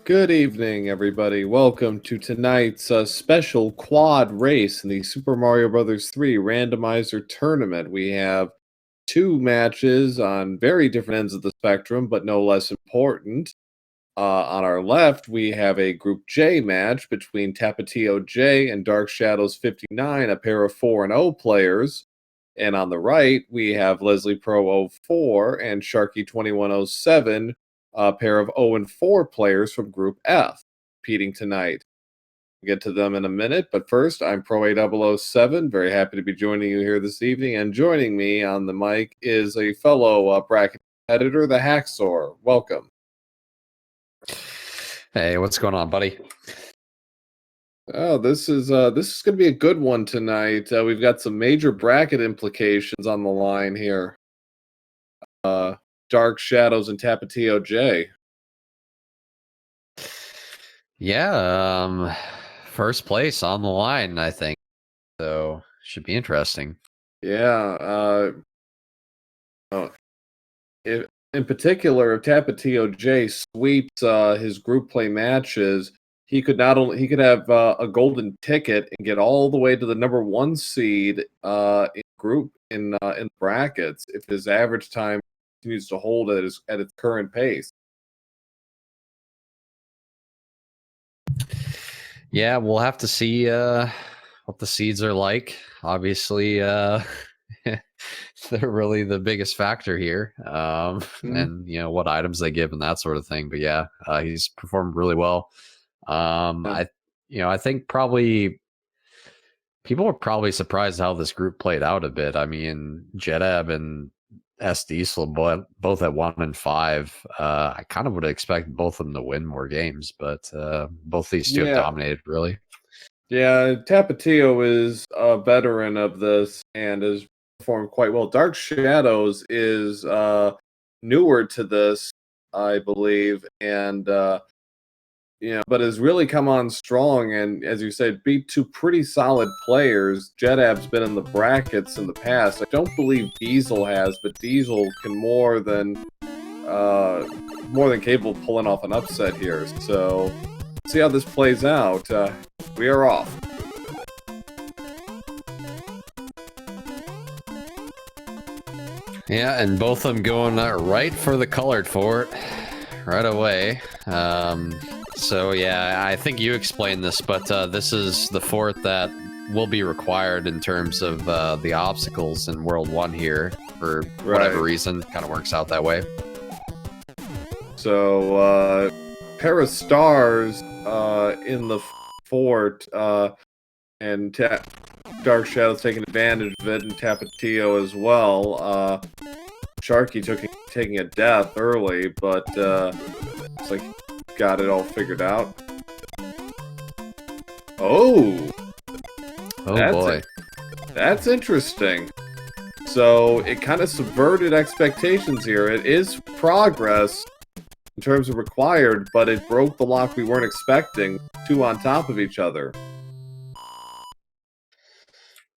Good evening, everybody. Welcome to tonight's special quad race in the Super Mario Bros. 3 Randomizer Tournament. We have two matches on very different ends of the spectrum, but no less important. On our left, we have a Group J match between TapatioJ and DarkShadows59, a pair of 4-0 players. And on the right, we have Leslie Pro 04 and Sharky2107, a pair of 0-4 players from Group F, competing tonight. We'll get to them in a minute, but first, I'm Pro A007. Very happy to be joining you here this evening, and joining me on the mic is a fellow bracket editor, the Hacksaw. Welcome. Hey, what's going on, buddy? Oh, this is going to be a good one tonight. We've got some major bracket implications on the line here. Dark Shadows and TapatioJ. Yeah, first place on the line, I think. So should be interesting. Yeah. In particular, if TapatioJ sweeps his group play matches, he could have a golden ticket and get all the way to the #1 seed in brackets if his average time continues to hold at its current pace. Yeah, we'll have to see what the seeds are like. Obviously, they're really the biggest factor here, and what items they give and that sort of thing. But yeah, he's performed really well. I think probably people were probably surprised how this group played out a bit. I mean, Jedab and S Diesel both at 1 and 5. I kind of would have expected both of them to win more games, but both these two have dominated, really. Yeah, Tapatio is a veteran of this and has performed quite well. Dark Shadows is newer to this, I believe, and but has really come on strong, and as you said, beat two pretty solid players. Jedab's been in the brackets in the past. I don't believe Diesel has, but Diesel can more than capable of pulling off an upset here. So let's see how this plays out. We are off. Yeah, and both of them going right for the colored fort right away. So yeah, I think you explained this, but this is the fort that will be required in terms of the obstacles in World 1 here, for whatever reason. Kind of works out that way. So, pair of stars in the fort, and Dark Shadows taking advantage of it, and Tapatio as well. Sharky taking a death early, but it's like got it all figured out. Oh boy, that's interesting. So it kind of subverted expectations here. It is progress in terms of required, but it broke the lock we weren't expecting. Two on top of each other.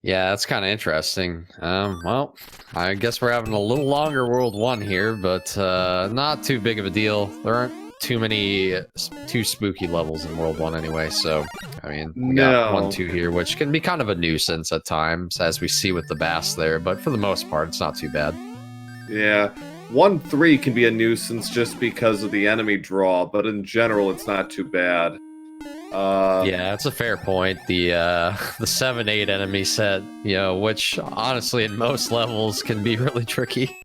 Yeah, that's kind of interesting. Well, I guess we're having a little longer World 1 here, but not too big of a deal. There aren't too spooky levels in World 1 anyway, so, I mean, we got 1, 2 here, which can be kind of a nuisance at times, as we see with the Bass there, but for the most part, it's not too bad. Yeah, 1, 3 can be a nuisance just because of the enemy draw, but in general, it's not too bad. Yeah, that's a fair point. The 7-8 enemy set, which honestly in most levels can be really tricky.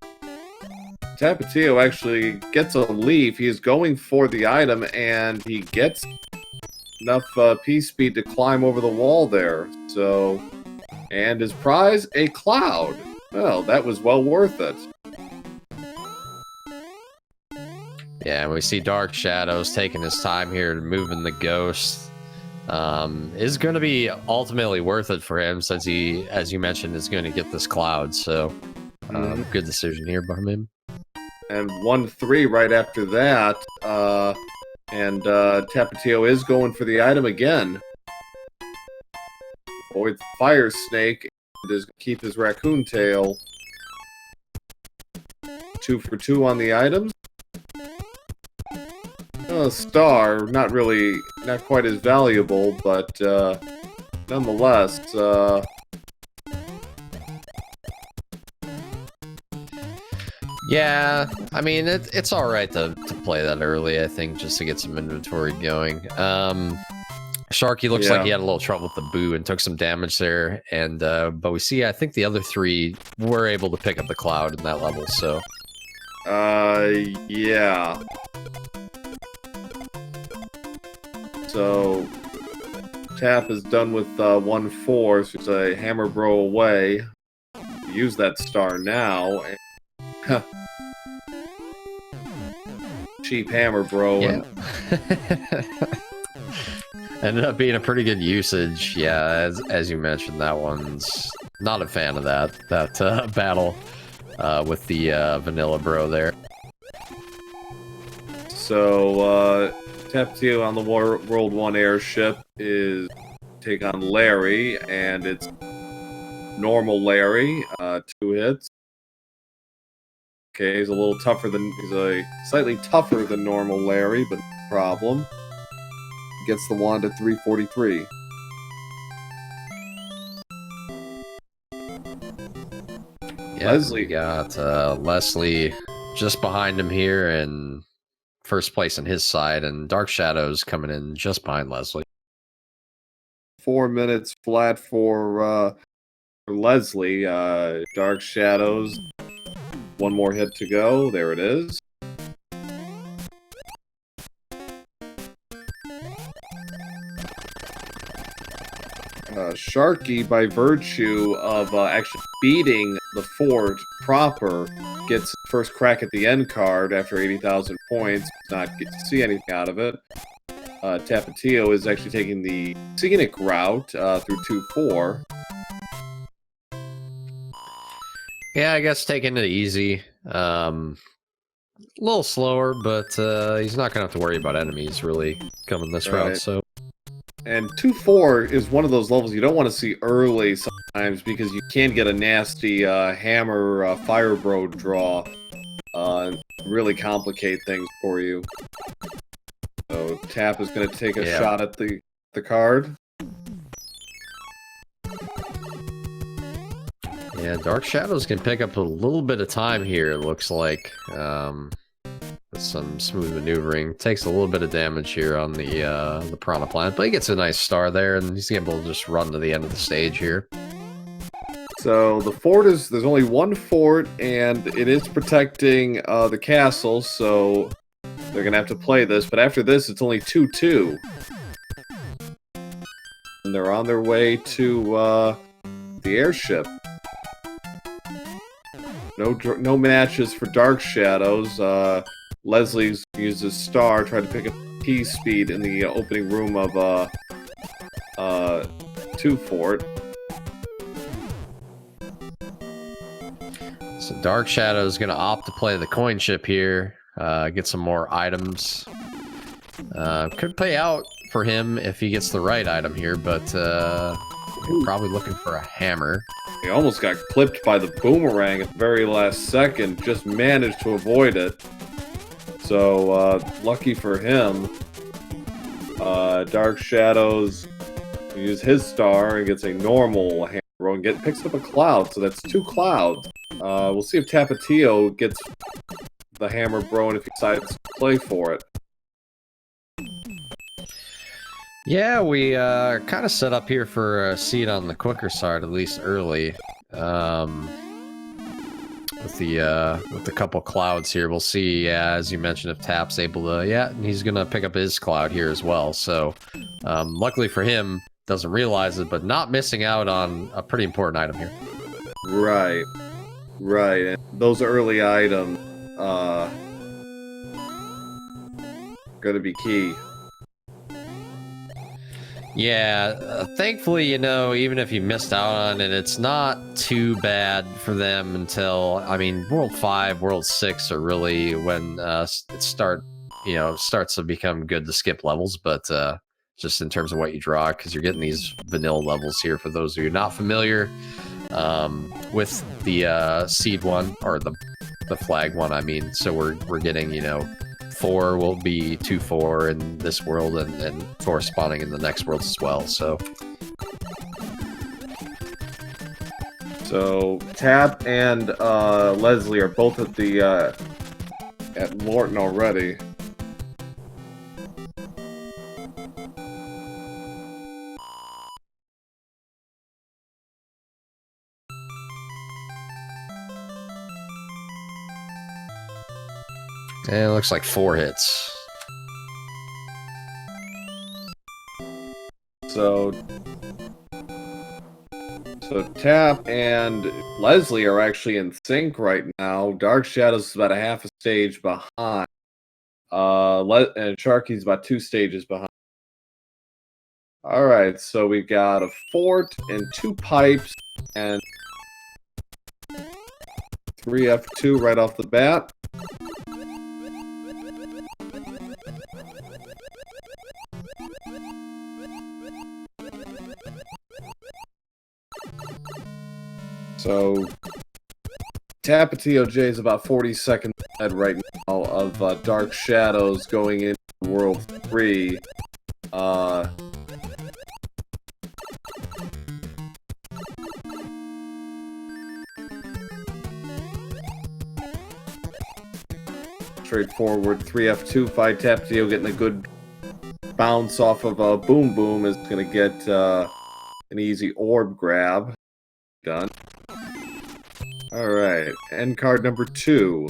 Tapatio actually gets a leaf. He's going for the item, and he gets enough P-speed to climb over the wall there. So, and his prize, a cloud. Well, that was well worth it. Yeah, we see Dark Shadows taking his time here, moving the ghost. Is going to be ultimately worth it for him, since he, as you mentioned, is going to get this cloud. So, good decision here by him. And 1, 3 right after that. And Tapatio is going for the item again. Avoid Fire Snake and does keep his raccoon tail. 2 for 2 on the items. star, not quite as valuable, but nonetheless, yeah, I mean, it's all right to play that early, I think, just to get some inventory going. Sharky looks like he had a little trouble with the boo and took some damage there, and but we see, I think the other three were able to pick up the cloud in that level, so... yeah. So, Tap is done with 1-4, so it's a hammer bro away. Use that star now. Cheap hammer bro. Yeah. Ended up being a pretty good usage. Yeah, as you mentioned, that one's not a fan of that battle with the vanilla bro there. So, Tapatio on the World 1 airship is take on Larry, and it's normal Larry, 2 hits. Okay, he's a slightly tougher than normal Larry, but no problem. Gets the wand at 343. Yeah, Leslie got Leslie just behind him here, and first place on his side, and Dark Shadows coming in just behind Leslie. 4 minutes flat for Leslie. Dark Shadows. 1 more hit to go. There it is. Sharky, by virtue of actually beating the fort proper, gets first crack at the end card after 80,000 points. Not get to see anything out of it. Tapatio is actually taking the scenic route through 2-4. Yeah, I guess taking it easy. A little slower, but he's not going to have to worry about enemies really coming this route, so... And 2-4 is one of those levels you don't want to see early sometimes because you can get a nasty hammer fire bro draw and really complicate things for you. So Tap is going to take a shot at the card. Yeah, Dark Shadows can pick up a little bit of time here, it looks like. With some smooth maneuvering. Takes a little bit of damage here on the Piranha Plant, but he gets a nice star there, and he's able to just run to the end of the stage here. So the fort there's only 1 fort, and it is protecting the castle, so they're going to have to play this, but after this it's only 2-2. And they're on their way to the airship. No matches for Dark Shadows. Leslie's uses star, tried to pick up P speed in the opening room of 2 fort. So Dark Shadow is going to opt to play the coin chip here, get some more items. Could pay out for him if he gets the right item here, but probably looking for a hammer. He almost got clipped by the boomerang at the very last second, just managed to avoid it. So, lucky for him, Dark Shadows uses his star and gets a normal hammer roll and picks up a cloud, so that's 2 clouds. We'll see if Tapatio gets the hammer bro and if he decides to play for it. Yeah, we kind of set up here for a seat on the quicker side, at least early. With the couple clouds here, we'll see, as you mentioned, if Tap's able to, and he's gonna pick up his cloud here as well. So, luckily for him, doesn't realize it, but not missing out on a pretty important item here. Right. And those early items, gonna be key. Yeah, thankfully, you know, even if you missed out on it, it's not too bad for them until, I mean, World 5, World 6 are really when it starts to become good to skip levels, but just in terms of what you draw, because you're getting these vanilla levels here for those of you not familiar with the seed one, or the flag one, I mean. So we're getting, you know, 4 will be 2-4 in this world and corresponding in the next world as well. So Tap and Leslie are both at the at Lorton already. and it looks like 4 hits. So Tap and Leslie are actually in sync right now. Dark Shadows is about a half a stage behind. And Sharky's about 2 stages behind. All right, so we got a fort and 2 pipes and 3F2 right off the bat. So TapatioJ is about 40 seconds ahead right now of Dark Shadows going into World 3. Straightforward 3F2 fight. Tapatio getting a good bounce off of a Boom Boom is going to get an easy orb grab. Done. Alright, end card number 2.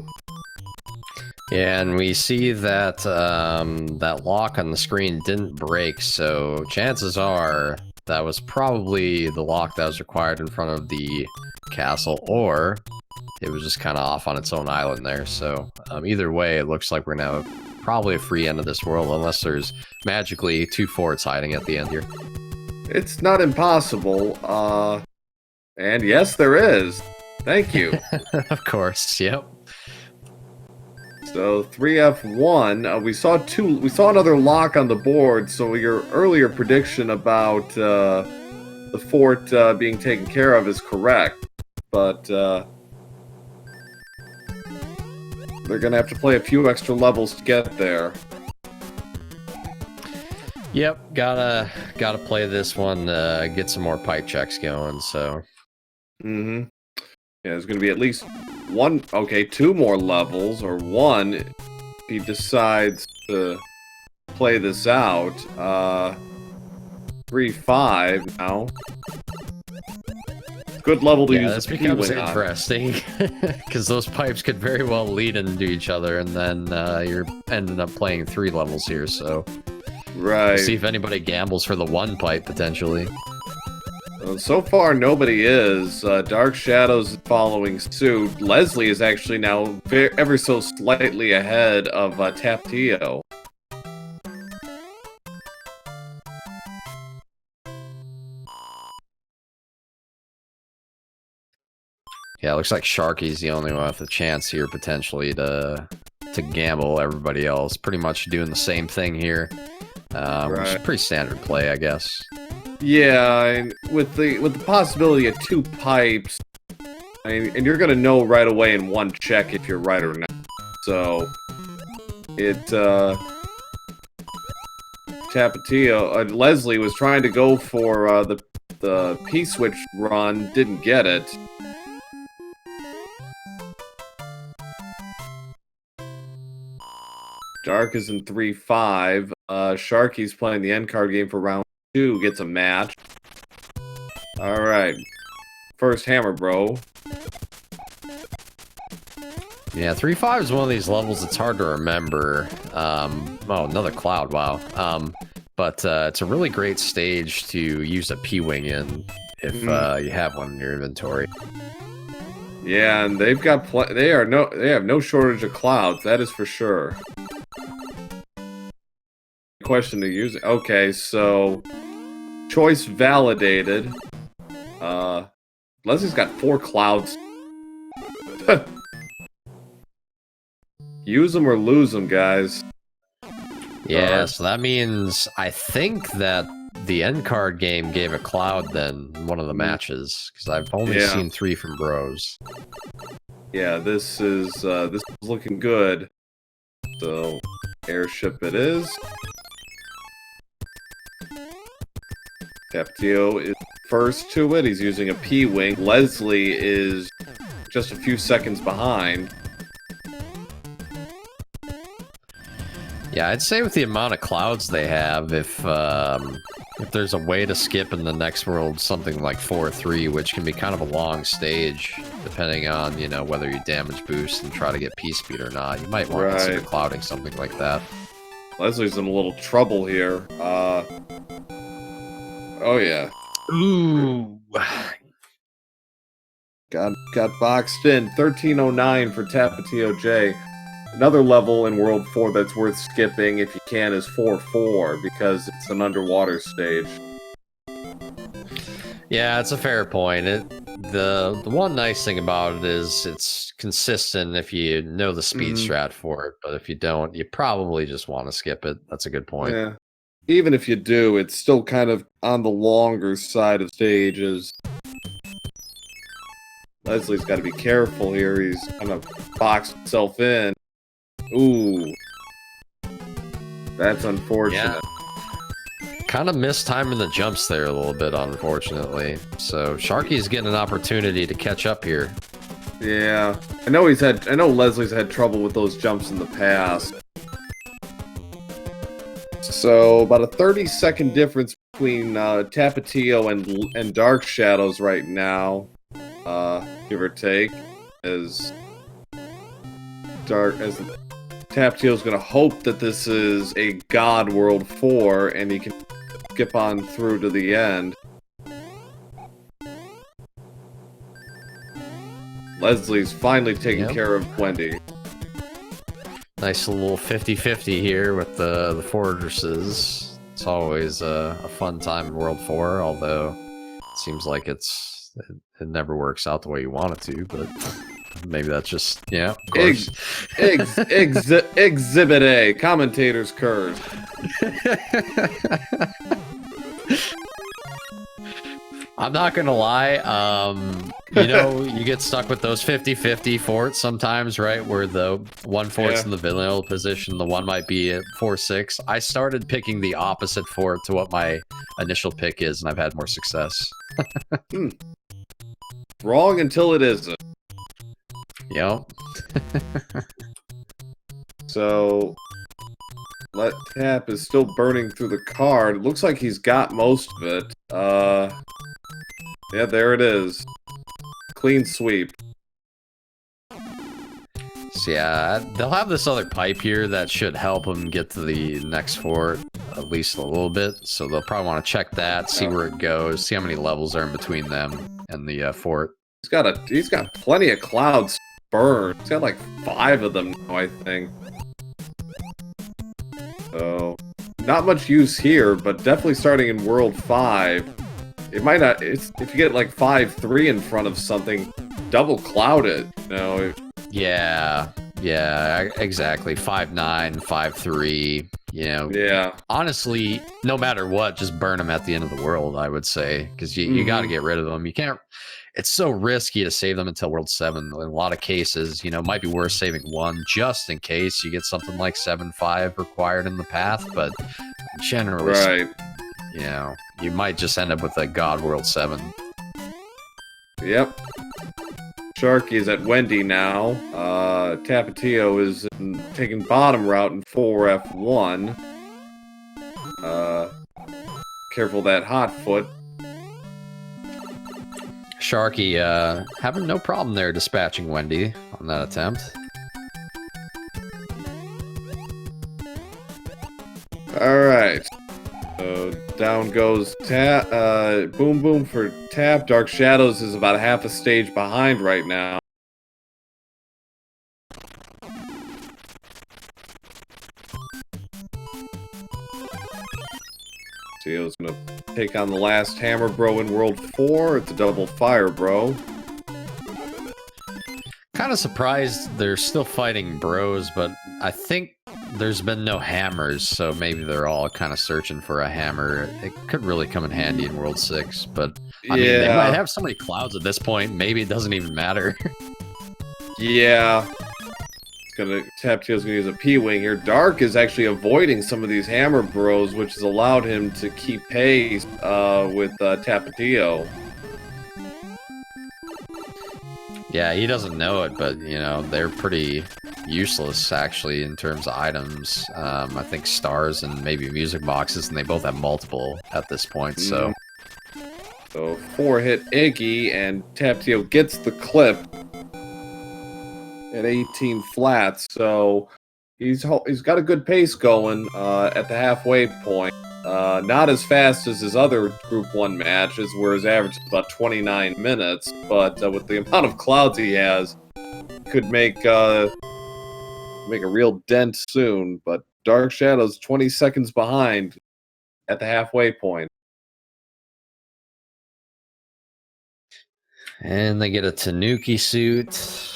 Yeah, and we see that that lock on the screen didn't break, so chances are that was probably the lock that was required in front of the castle, or it was just kind of off on its own island there. So either way, it looks like we're now probably a free end of this world, unless there's magically 2 forts hiding at the end here. It's not impossible, and yes, there is. Thank you. Of course, yep. So 3F1, we saw another lock on the board, so your earlier prediction about the fort being taken care of is correct, but they're gonna have to play a few extra levels to get there. Yep, gotta play this one, get some more pipe checks going, so. Mm-hmm. Yeah, there's gonna be at least 2 more levels, or 1 if he decides to play this out. 3-5 now. Good level to use. This becomes interesting, because those pipes could very well lead into each other, and then you're ending up playing 3 levels here, so. Right. We'll see if anybody gambles for the 1 pipe, potentially. So far, nobody is. Dark Shadows is following suit. Leslie is actually now ever so slightly ahead of Tapatio. Yeah, it looks like Sharky's the only one with a chance here, potentially, to gamble. Everybody else pretty much doing the same thing here. Which is pretty standard play, I guess. Yeah, and with the possibility of 2 pipes, and you're gonna know right away in 1 check if you're right or not. So Tapatio, Leslie was trying to go for the P-switch run, didn't get it. Dark is in 3-5. Sharky's playing the end card game for round 2, gets a match. Alright. First hammer, bro. Yeah, 3-5 is one of these levels that's hard to remember. Oh, another cloud, wow. But it's a really great stage to use a P-wing in if you have one in your inventory. Yeah, and they've got they have no shortage of clouds, that is for sure. Question to use it. Okay, so choice validated. Leslie's got 4 clouds. Use them or lose them, guys. Yeah, so that means I think that the end card game gave a cloud then in one of the matches, because I've only seen 3 from Bros. Yeah, this is looking good. So Airship it is. Tapatio is first to it. He's using a P-Wing. Leslie is just a few seconds behind. Yeah, I'd say with the amount of clouds they have, if there's a way to skip in the next world something like 4-3, which can be kind of a long stage, depending on, you know, whether you damage boost and try to get P-Speed or not, you might want to consider clouding something like that. Leslie's in a little trouble here. Oh yeah. Ooh. Got boxed in. 1309 for TapatioJ. Another level in World 4 that's worth skipping if you can is 4-4 because it's an underwater stage. Yeah, it's a fair point. The one nice thing about it is it's consistent if you know the speed strat for it, but if you don't, you probably just want to skip it. That's a good point. Yeah. Even if you do, it's still kind of on the longer side of stages. Leslie's got to be careful here. He's kind of boxed himself in. Ooh. That's unfortunate. Yeah. Kind of missed timing the jumps there a little bit, unfortunately. So Sharky's getting an opportunity to catch up here. Yeah. I know Leslie's had trouble with those jumps in the past. So about a 30-second difference between Tapatio and Dark Shadows right now, give or take, as Tapatio's going to hope that this is a God World 4 and he can skip on through to the end. Leslie's finally taking care of Wendy. Nice little 50-50 here with the fortresses. It's always a fun time in World 4, although it seems like it never works out the way you want it to, but maybe that's just, yeah, of course. Exhibit A, commentator's curse. I'm not gonna lie, you know, you get stuck with those 50-50 forts sometimes, right? Where the one fort's in the vanilla position, the one might be at 4-6. I started picking the opposite fort to what my initial pick is, and I've had more success. Wrong until it isn't. Yep. So, Tap is still burning through the card. It looks like he's got most of it. Yeah, there it is. Clean sweep. So yeah, they'll have this other pipe here that should help them get to the next fort at least a little bit. So they'll probably want to check that, see where it goes, see how many levels are in between them and the fort. He's got plenty of clouds burned. He's got like 5 of them now, I think. So not much use here, but definitely starting in World 5. It might not. If you get like 5-3 in front of something, double cloud it. You know. Yeah, exactly. 5-9, 5-3. You know. Yeah. Honestly, no matter what, just burn them at the end of the world. I would say because you got to get rid of them. You can't. It's so risky to save them until World 7. In a lot of cases, you know, it might be worth saving one just in case you get something like 7-5 required in the path. But generally, you know, you might just end up with a God World 7. Yep. Sharky is at Wendy now. Tapatio is taking bottom route in 4F1. Careful that hot foot. Sharky having no problem there dispatching Wendy on that attempt. Alright. So down goes Tap. Boom Boom for Tap. Dark Shadows is about half a stage behind right now. Tio's gonna take on the last Hammer Bro in World 4. It's a double fire, bro. Kind of surprised they're still fighting bros, but I think there's been no hammers, so maybe they're all kind of searching for a hammer. It could really come in handy in World 6, but I mean, they might have so many clouds at this point, maybe it doesn't even matter. Yeah. It's TapatioJ's gonna use a P-Wing here. Dark is actually avoiding some of these hammer bros, which has allowed him to keep pace with Tapatio. Yeah, he doesn't know it, but you know they're pretty useless actually in terms of items. I think stars and maybe music boxes, and they both have multiple at this point. So 4-hit Iggy, and Tapatio gets the clip at 18 flats. So he's got a good pace going at the halfway point. Not as fast as his other Group 1 matches, where his average is about 29 minutes, but with the amount of clouds he has, could make a real dent soon. But Dark Shadows 20 seconds behind at the halfway point. And they get a Tanuki suit.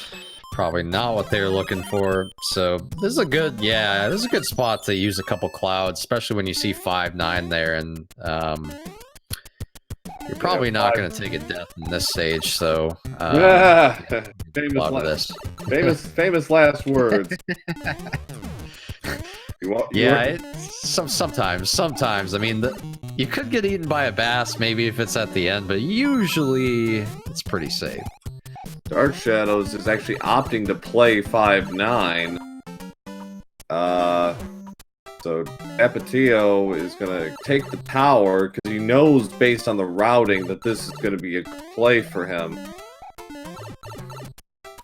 Probably not what they were looking for. So this is a good, this is a good spot to use a couple clouds, especially when you see 5-9 there, and you're probably not going to take a death in this stage. So famous last words. Sometimes. I mean, you could get eaten by a bass, maybe if it's at the end, but usually it's pretty safe. Dark Shadows is actually opting to play 5-9. So Tapatio is going to take the tower because he knows based on the routing that this is going to be a play for him.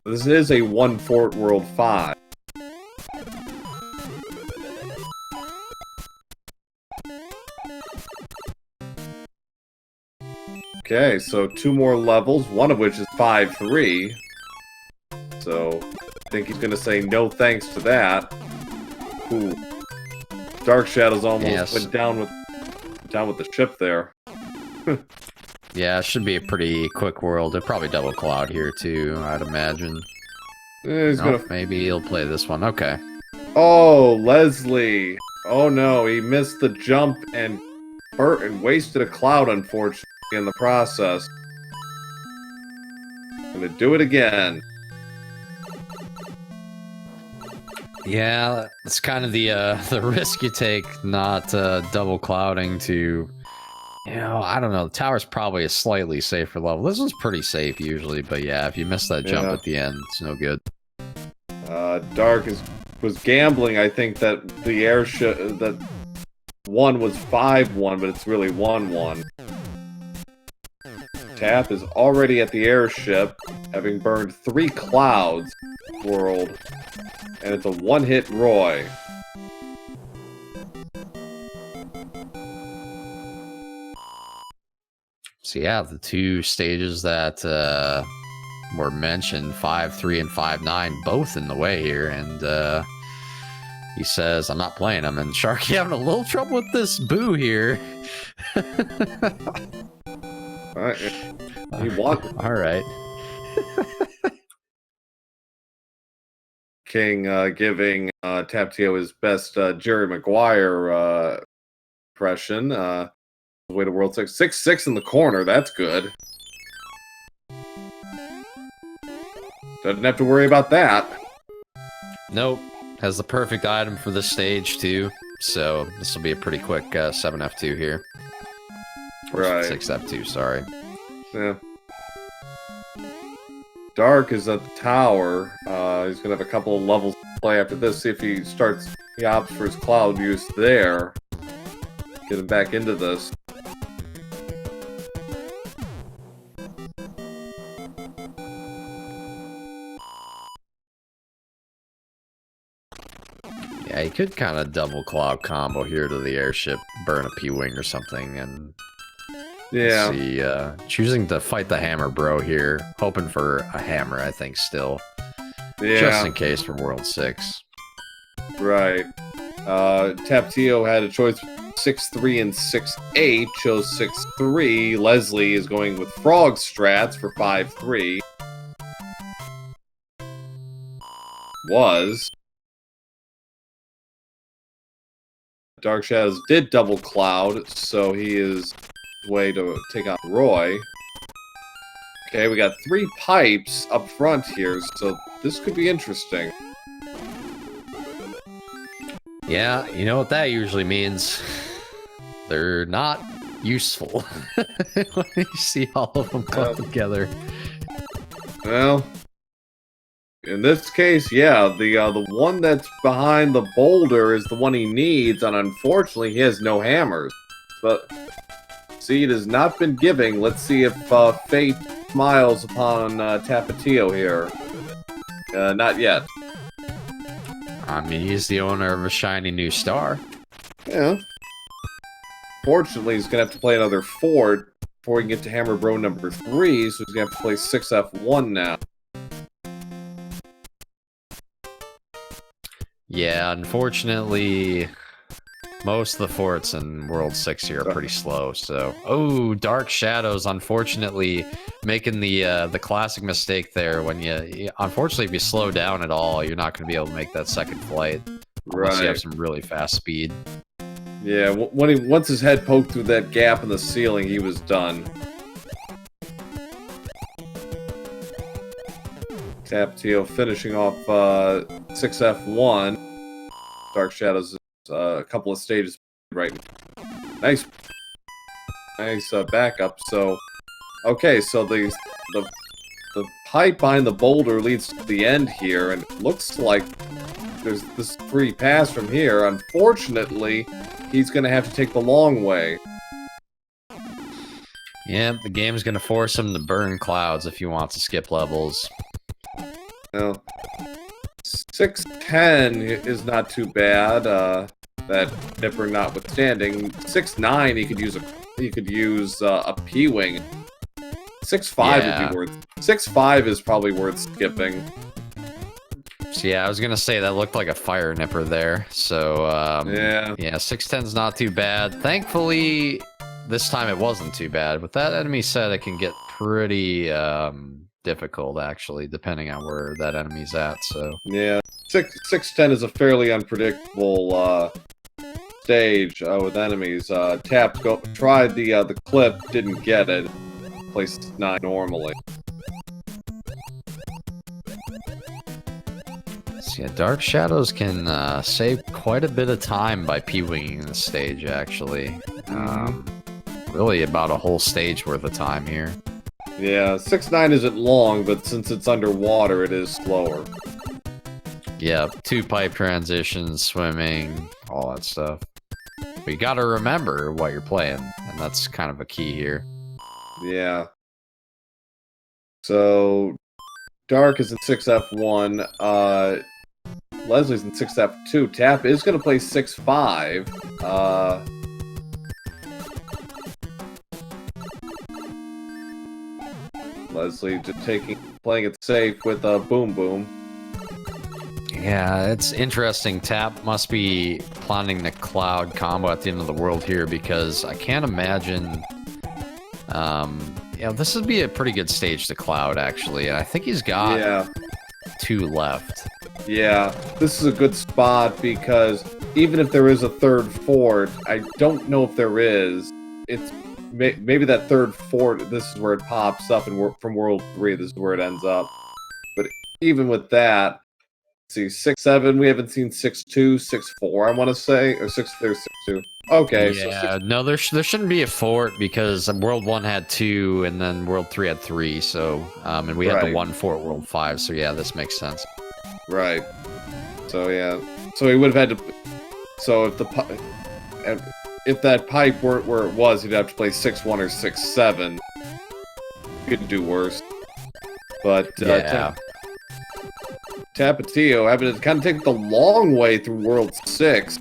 This is a 1 Fort World 5. Okay, so 2 more levels, one of which is 5-3. So I think he's going to say no thanks to that. Ooh. Dark Shadows almost went down with the ship there. Yeah, it should be a pretty quick world. They'll probably double cloud here too, I'd imagine. Maybe he'll play this one. Okay. Oh, Leslie. Oh no, he missed the jump and wasted a cloud, unfortunately, in the process. Gonna do it again. Yeah, it's kind of the risk you take, not double clouding to, I don't know. The tower's probably a slightly safer level. This one's pretty safe usually, but yeah, if you miss that jump at the end, it's no good. Dark was gambling. I think that the airship that 1 was 5-1, but it's really 1-1. Tap is already at the airship, having burned 3 clouds world, and it's a 1-hit Roy. So yeah, the 2 stages that were mentioned, 5-3 and 5-9, both in the way here, and he says, I'm not playing them, and Sharky having a little trouble with this boo here. He won. All right. King giving Tapatio his best Jerry Maguire impression. Way to World 6. 6-6 in the corner. That's good. Doesn't have to worry about that. Nope. Has the perfect item for this stage, too. So this will be a pretty quick 7F2 here. Right. 6F2, sorry. Yeah. Dark is at the tower. He's going to have a couple of levels to play after this. See if he opts for his cloud use there. Get him back into this. Yeah, he could kind of double cloud combo here to the airship, burn a P-Wing or something, and see, choosing to fight the hammer bro here, hoping for a hammer, I think, still. Yeah. Just in case for World 6. Right. Tapatio had a choice 6-3 and 6-8, chose 6-3. Leslie is going with frog strats for 5-3. Dark Shadows did double cloud, so he is way to take on Roy. Okay, we got 3 pipes up front here, so this could be interesting. Yeah, you know what that usually means. They're not useful when you see all of them clumped together. Well, in this case, yeah, the one that's behind the boulder is the one he needs, and unfortunately, he has no hammers. But seed has not been giving. Let's see if fate smiles upon Tapatio here. Not yet. I mean, he's the owner of a shiny new star. Yeah. Fortunately, he's gonna have to play another 4 before he can get to Hammer Bro number 3, so he's gonna have to play 6F1 now. Yeah, unfortunately, most of the forts in World 6 here are pretty slow, so... Oh, Dark Shadows, unfortunately, making the classic mistake there when you... Unfortunately, if you slow down at all, you're not going to be able to make that second flight. Unless you have some really fast speed. Yeah, once his head poked through that gap in the ceiling, he was done. Tapatio finishing off 6F1. Dark Shadows is a couple of stages right now. Nice backup. So, okay, so the pipe behind the boulder leads to the end here, and it looks like there's this free pass from here. Unfortunately, he's going to have to take the long way. Yeah, the game's going to force him to burn clouds if he wants to skip levels. Well, 610 is not too bad. That Nipper notwithstanding. 6-9 he could use a P-wing. 6-5 would be worth. 6-5 is probably worth skipping. So yeah, I was gonna say that looked like a fire nipper there. So yeah, 610's not too bad. Thankfully, this time it wasn't too bad. With that enemy set, it can get pretty difficult actually, depending on where that enemy's at. So yeah, 610 is a fairly unpredictable stage with enemies. Tap tried the clip, didn't get it. Placed 9 normally. So yeah, Dark Shadows can save quite a bit of time by P-winging the stage, actually. Really about a whole stage worth of time here. Yeah, 6-9 isn't long, but since it's underwater, it is slower. Yeah, 2 pipe transitions, swimming, all that stuff. But you gotta remember what you're playing, and that's kind of a key here. Yeah. So, Dark is in 6F1. Leslie's in 6F2. Tap is going to play 6-5. Leslie just playing it safe with Boom Boom. Yeah, it's interesting. Tap must be planning the cloud combo at the end of the world here, because I can't imagine... yeah, this would be a pretty good stage to cloud, actually. And I think he's got 2 left. Yeah, this is a good spot because even if there is a third fort, I don't know if there is. It's maybe that third fort, this is where it pops up, and from World 3, this is where it ends up. But even with that, let's see, 6-7, we haven't seen 6-2, 6-4, I want to say, or 6-3, 6-2. Okay, yeah, so no, there shouldn't be a fort because World 1 had 2, and then World 3 had 3, so, and we had the 1 fort World 5, so yeah, this makes sense. Right. So, yeah. So he would have had to... So if that pipe weren't where it was, he'd have to play 6-1 or 6-7. Couldn't do worse. But, yeah. Tapatio having to kind of take the long way through World 6.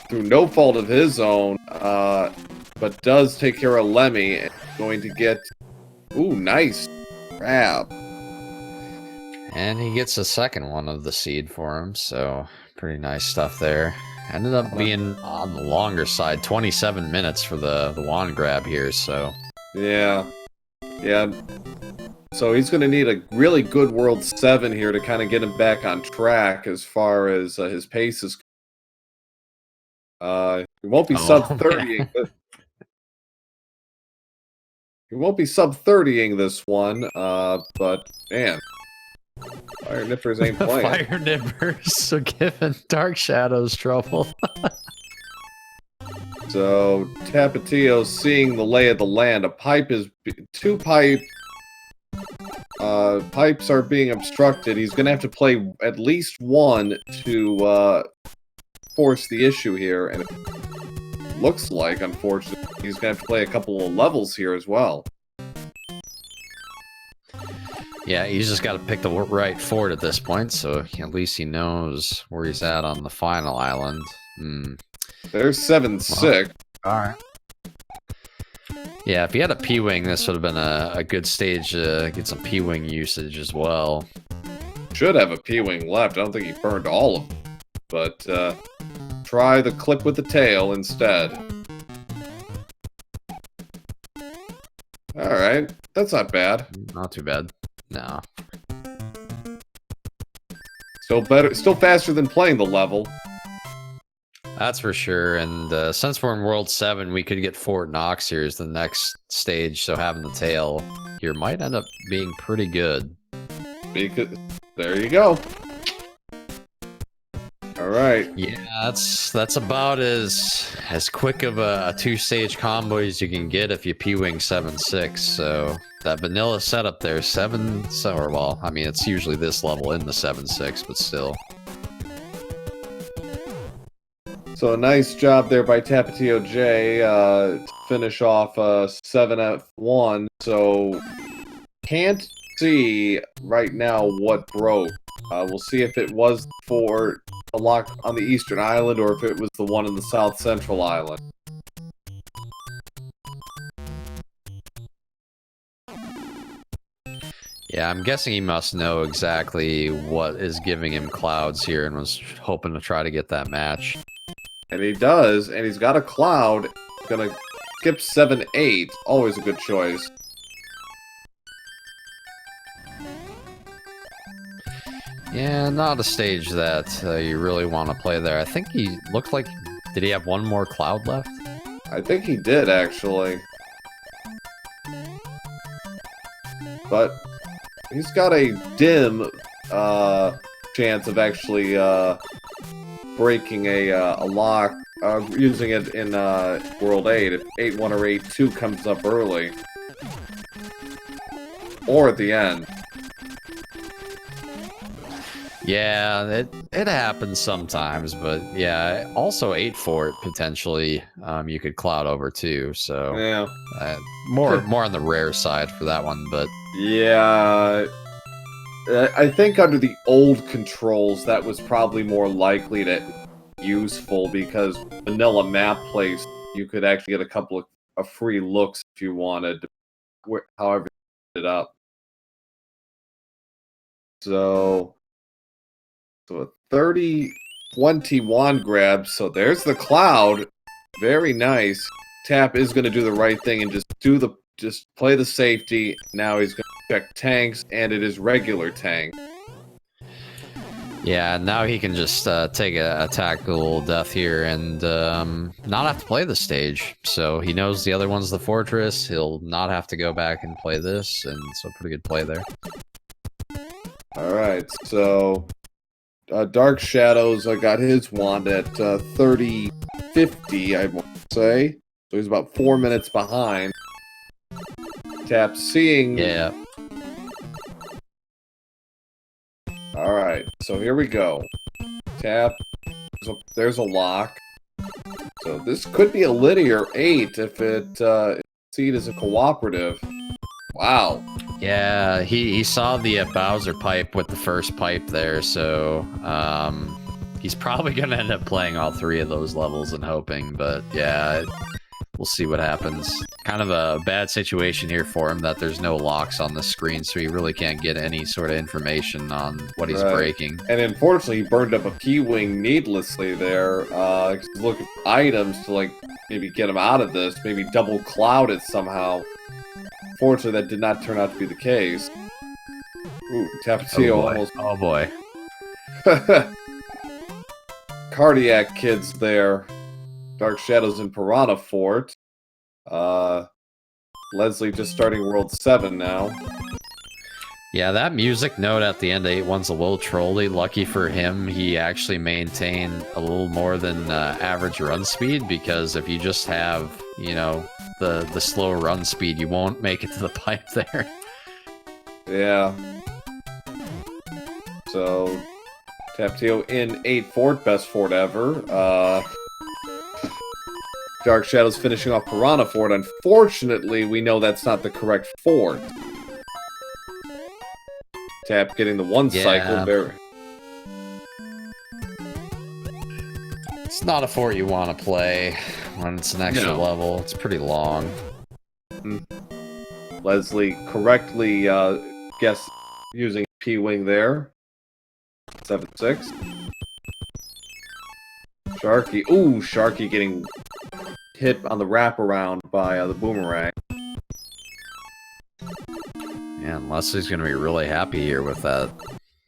Through no fault of his own, but does take care of Lemmy, and going to get... Ooh, nice grab. And he gets a second one of the seed for him, so pretty nice stuff there. Ended up being on the longer side, 27 minutes for the wand grab here, so... Yeah. Yeah. So he's going to need a really good World 7 here to kind of get him back on track as far as his pace is. He won't be sub-30ing. He won't be sub-30ing this one, but man. Fire Nippers ain't playing. Fire Nippers are giving Dark Shadows trouble. So Tapatio's seeing the lay of the land. Two pipes are being obstructed. He's gonna have to play at least one to force the issue here, and it looks like, unfortunately, he's gonna have to play a couple of levels here as well. Yeah, he's just got to pick the right fort at this point, so at least he knows where he's at on the final island. There's 7-6. Well, all right. Yeah, if he had a P-Wing, this would have been a good stage to get some P-Wing usage as well. Should have a P-Wing left. I don't think he burned all of them. But try the clip with the tail instead. Alright, that's not bad. Not too bad. No. Still faster than playing the level. That's for sure, and since we're in World 7, we could get Fort Knox here as the next stage, so having the tail here might end up being pretty good. There you go. Alright. Yeah, that's about as quick of a two-stage combo as you can get if you P-Wing 7-6, so that vanilla setup there, well, I mean, it's usually this level in the 7-6, but still. So a nice job there by TapatioJ to finish off 7-1. So can't see right now what broke. We'll see if it was for a lock on the Eastern Island or if it was the one in the South Central Island. Yeah, I'm guessing he must know exactly what is giving him clouds here and was hoping to try to get that match. And he does, and he's got a cloud. Gonna skip 7-8. Always a good choice. Yeah, not a stage that you really want to play there. I think he looked like... Did he have one more cloud left? I think he did, actually. But he's got a dim chance of actually breaking a lock, using it in World 8 if 8-1 or 8-2 comes up early. Or at the end. Yeah, it happens sometimes, but yeah, also 8-4 potentially you could cloud over too, so yeah. More on the rare side for that one, but yeah, I think under the old controls that was probably more likely to useful because vanilla map place you could actually get a couple of free looks if you wanted, however you set it up. So a 30-21 grab, so there's the cloud. Very nice. Tap is going to do the right thing and just play the safety. Now he's going to check tanks, and it is regular tank. yeah, now he can just take a tactical death here and not have to play the stage. So he knows the other one's the fortress. He'll not have to go back and play this, and so pretty good play there. Alright, so Dark Shadows got his wand at 30-50, I want to say. So he's about 4 minutes behind. Tap seeing... Yeah. Alright, so here we go. Tap. There's a lock. So this could be a linear 8 if it seed is a cooperative. Wow. Yeah, he saw the Bowser pipe with the first pipe there, so he's probably going to end up playing all three of those levels and hoping, but yeah, we'll see what happens. Kind of a bad situation here for him that there's no locks on the screen, so he really can't get any sort of information on what he's breaking. And unfortunately, he burned up a P-Wing needlessly there. He's looking for items to, like, maybe get him out of this, maybe double cloud it somehow. Fortunately, that did not turn out to be the case. Ooh, Tapatio almost... Oh boy. Cardiac kids there. Dark Shadows in Piranha Fort. Leslie just starting World 7 now. Yeah, that music note at the end of 8-1's a little trolly. Lucky for him, he actually maintained a little more than average run speed, because if you just have, you know, the slow run speed, you won't make it to the pipe there. Yeah. So, Tapatio in 8 fort, best fort ever. Dark Shadows finishing off Piranha Fort. Unfortunately, we know that's not the correct fort. Tap getting the one cycle there. It's not a fort you want to play when it's an extra level. It's pretty long. Leslie correctly guessed using P-Wing there. 7-6. Sharky. Ooh, Sharky getting hit on the wraparound by the boomerang. Yeah, and Leslie's going to be really happy here with that.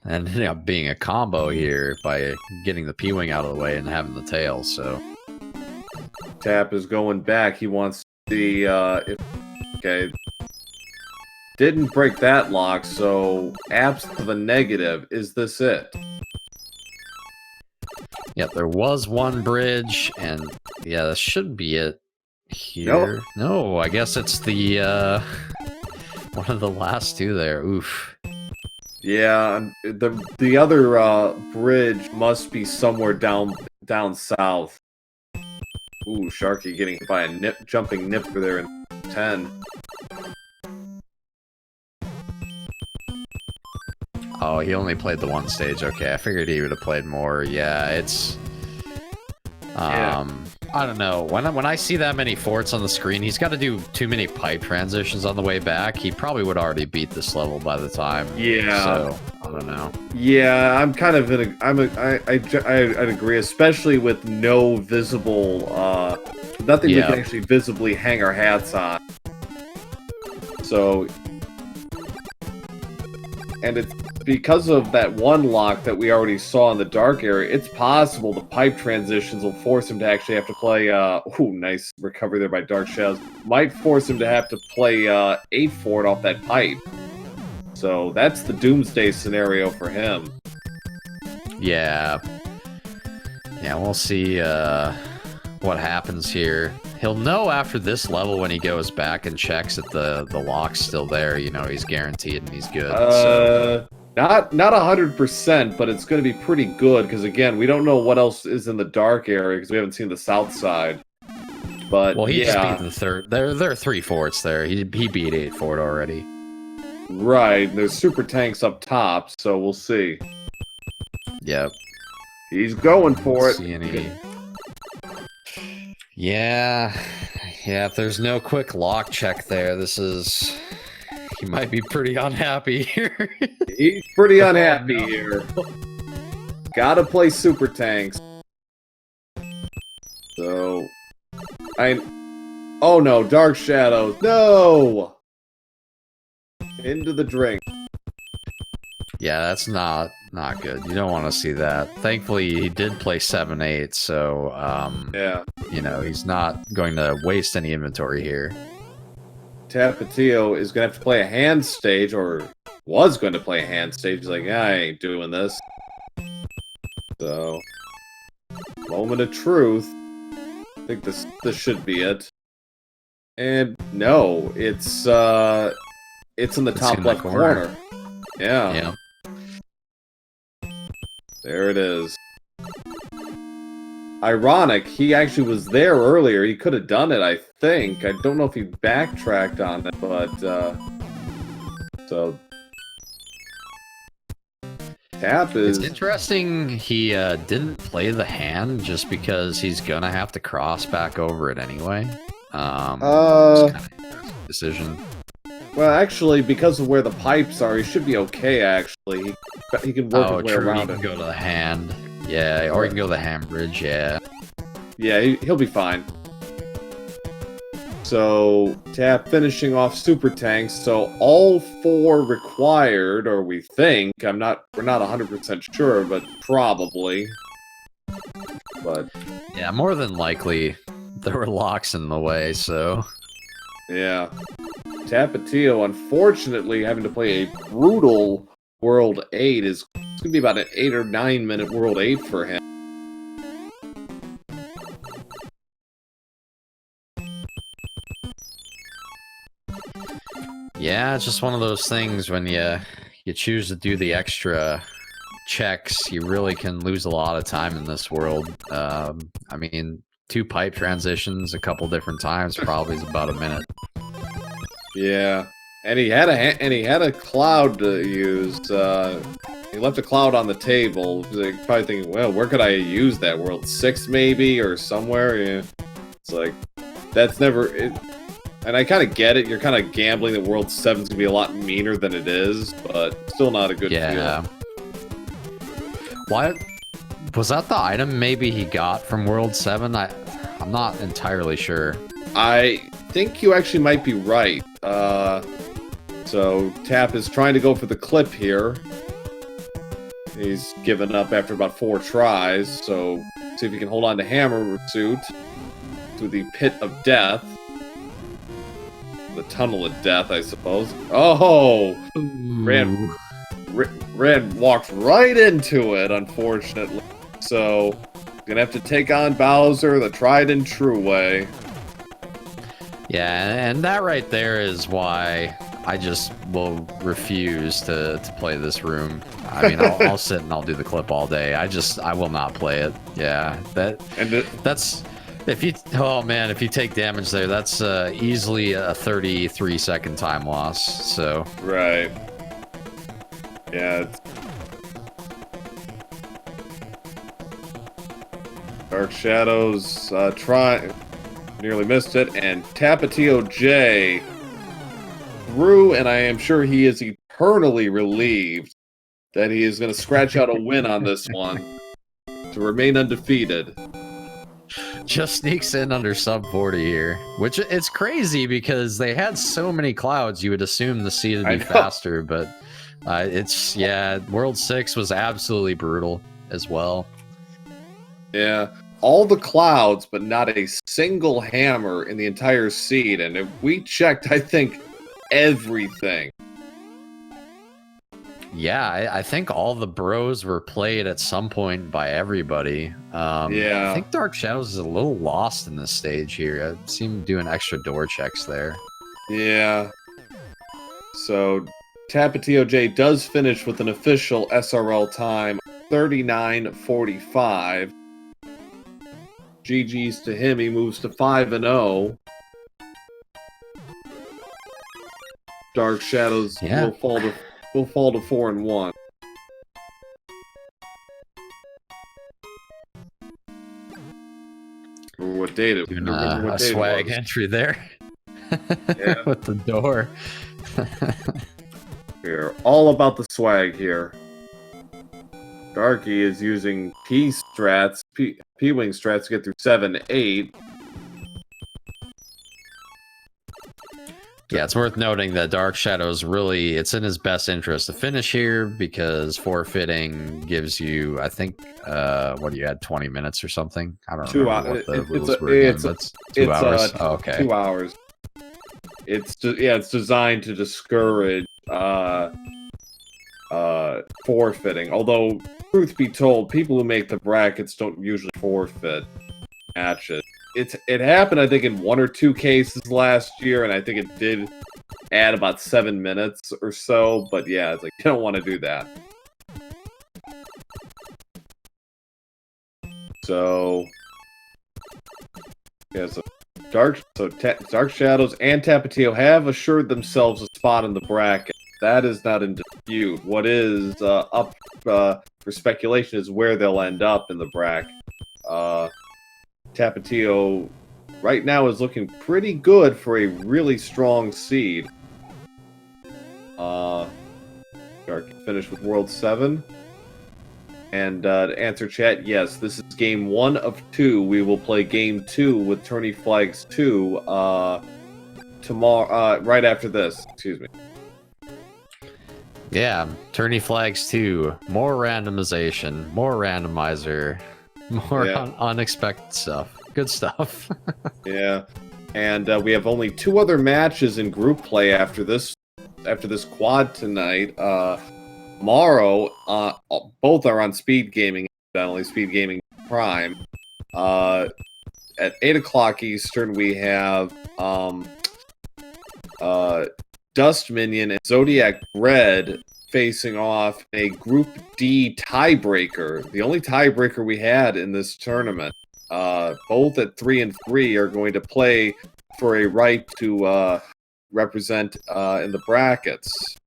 And you know, being a combo here by getting the P-Wing out of the way and having the tail, so... Tap is going back. He wants the... okay. Didn't break that lock, so apps to the negative. Is this it? Yeah, there was one bridge, and yeah, that should be it here. Nope. No, I guess it's the, one of the last two there. Oof. Yeah, the other bridge must be somewhere down south. Ooh, Sharky getting hit by a jumping nipper there in 10. Oh, he only played the one stage. Okay, I figured he would have played more. Yeah, it's... I don't know. When I see that many forts on the screen, he's got to do too many pipe transitions on the way back. He probably would already beat this level by the time. Yeah. So, I don't know. Yeah, I'm kind of in a... I'd agree, especially with no visible... nothing we can actually visibly hang our hats on. So... And it's because of that one lock that we already saw in the dark area, it's possible the pipe transitions will force him to actually have to play, ooh, nice recovery there by Dark Shadows. Might force him to have to play, 8 fort off that pipe. So that's the doomsday scenario for him. Yeah. Yeah, we'll see, what happens here. He'll know after this level when he goes back and checks that the lock's still there. You know, he's guaranteed and he's good. So. Not 100%, but it's going to be pretty good because again, we don't know what else is in the dark area because we haven't seen the south side. But well, he just beat the third. There are 3 forts there. He beat 8 fort already. Right. There's super tanks up top, so we'll see. Yep. He's going for it. See any... Yeah, if there's no quick lock check there, this is... He might be pretty unhappy here. He's pretty unhappy here. Gotta play super tanks. So... Oh no, Dark Shadows. No! Into the drink. Yeah, that's not good. You don't want to see that. Thankfully, he did play 7-8, so, yeah. You know, he's not going to waste any inventory here. Tapatio is going to have to play a hand stage, or was going to play a hand stage. He's like, yeah, I ain't doing this. So, moment of truth. I think this should be it. And no, it's in the top left corner. Yeah. Yeah. There it is. Ironic, he actually was there earlier. He could have done it, I think. I don't know if he backtracked on it, but, so... Tap is... It's interesting he didn't play the hand just because he's gonna have to cross back over it anyway. It's kind of an interesting decision. Well, actually, because of where the pipes are, he should be okay, actually. He can work his way around it. He can go to the hand. Yeah, or he can go to the hand bridge, yeah. Yeah, he'll be fine. So, Tap finishing off super tanks. So, all 4 required, or we think. We're not 100% sure, but probably. But... yeah, more than likely, there were locks in the way, so... yeah. Tapatio, unfortunately, having to play a brutal World 8 is going to be about an 8 or 9 minute World 8 for him. Yeah, it's just one of those things when you choose to do the extra checks, you really can lose a lot of time in this world. I mean, 2 pipe transitions a couple different times probably is about a minute. Yeah, and he had a cloud to use. He left a cloud on the table. Like, probably thinking, well, where could I use that? World 6 maybe, or somewhere. Yeah. It's like that's never. And I kind of get it. You're kind of gambling that World 7's gonna be a lot meaner than it is, but still not a good feel. Why was that the item maybe he got from World 7? I'm not entirely sure. I think you actually might be right. So Tap is trying to go for the clip here. He's given up after about 4 tries, so see if he can hold on to Hammer Suit through the pit of death. The tunnel of death, I suppose. Oh! Red walked right into it, unfortunately. So, gonna have to take on Bowser the tried and true way. Yeah, and that right there is why I just will refuse to play this room. I mean, I'll sit and I'll do the clip all day. I will not play it. Yeah, that's if you if you take damage there, that's easily a 33-second time loss. So right, yeah. Dark Shadows nearly missed it, and TapatioJ through, and I am sure he is eternally relieved that he is going to scratch out a win on this one to remain undefeated. Just sneaks in under sub 40 here, which it's crazy because they had so many clouds. You would assume the seed would be faster, but World 6 was absolutely brutal as well. Yeah, all the clouds, but not a single hammer in the entire seed. And if we checked, I think, everything. Yeah, I think all the bros were played at some point by everybody. Yeah. I think Dark Shadows is a little lost in this stage here. I seem doing extra door checks there. Yeah. So, TapatioJ does finish with an official SRL time, 39:45. GG's to him. He moves to 5-0. Dark Shadows will fall to 4-1. What date it? Doing a swag entry there. Yeah. With the door. We're all about the swag here. Darky is using P-wing strats to get through 7-8. Yeah, it's worth noting that Dark Shadows really, it's in his best interest to finish here because forfeiting gives you, I think, what do you had, 20 minutes or something? I don't know what the rules were again, but it's 2 hours. Oh, okay. 2 hours. It's designed to discourage forfeiting. Although, truth be told, people who make the brackets don't usually forfeit matches. It happened, I think, in 1 or 2 cases last year, and I think it did add about 7 minutes or so. But yeah, it's like you don't want to do that. So yeah, Dark Shadows and Tapatio have assured themselves a spot in the bracket. That is not in dispute. What is up for speculation is where they'll end up in the bracket. Tapatio right now is looking pretty good for a really strong seed. Dark finished with World 7. And to answer chat, yes, this is game 1 of 2. We will play game 2 with Tourney Flags 2 tomorrow, right after this. Excuse me. Yeah, Tourney Flags 2. More randomization, more randomizer, more unexpected stuff. Good stuff. Yeah. And we have only 2 other matches in group play after this quad tonight. Tomorrow, both are on SpeedGaming, incidentally, SpeedGaming Prime. At 8 o'clock Eastern, we have Dust Minion and Zodiac Red facing off a Group D tiebreaker. The only tiebreaker we had in this tournament. Both at 3 and 3 are going to play for a right to represent in the brackets.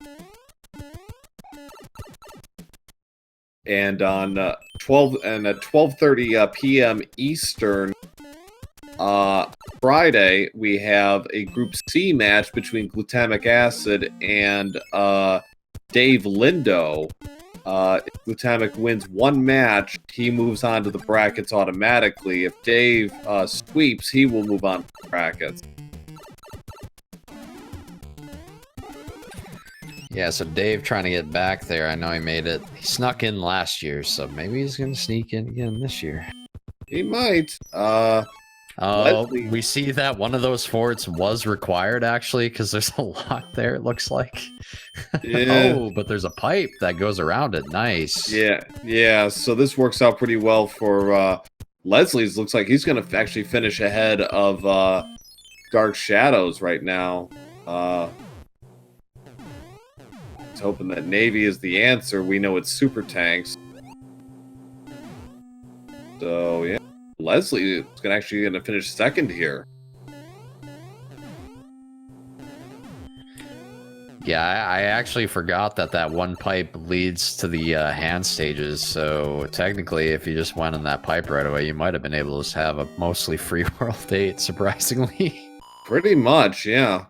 And on at 12:30 p.m. Eastern Friday, we have a Group C match between Glutamic Acid and Dave Lindo. If Glutamic wins 1 match, he moves on to the brackets automatically. If Dave sweeps, he will move on to the brackets. Yeah, so Dave trying to get back there. I know he made it. He snuck in last year, so maybe he's going to sneak in again this year. He might. We see that one of those forts was required, actually, because there's a lot there, it looks like. Yeah. Oh, but there's a pipe that goes around it. Nice. Yeah. So this works out pretty well for Leslie's. Looks like he's going to actually finish ahead of Dark Shadows right now. He's hoping that Navy is the answer. We know it's super tanks. So, yeah. Leslie is actually going to finish second here. Yeah, I actually forgot that one pipe leads to the hand stages. So technically, if you just went on that pipe right away, you might have been able to just have a mostly free World 8, surprisingly. Pretty much, yeah.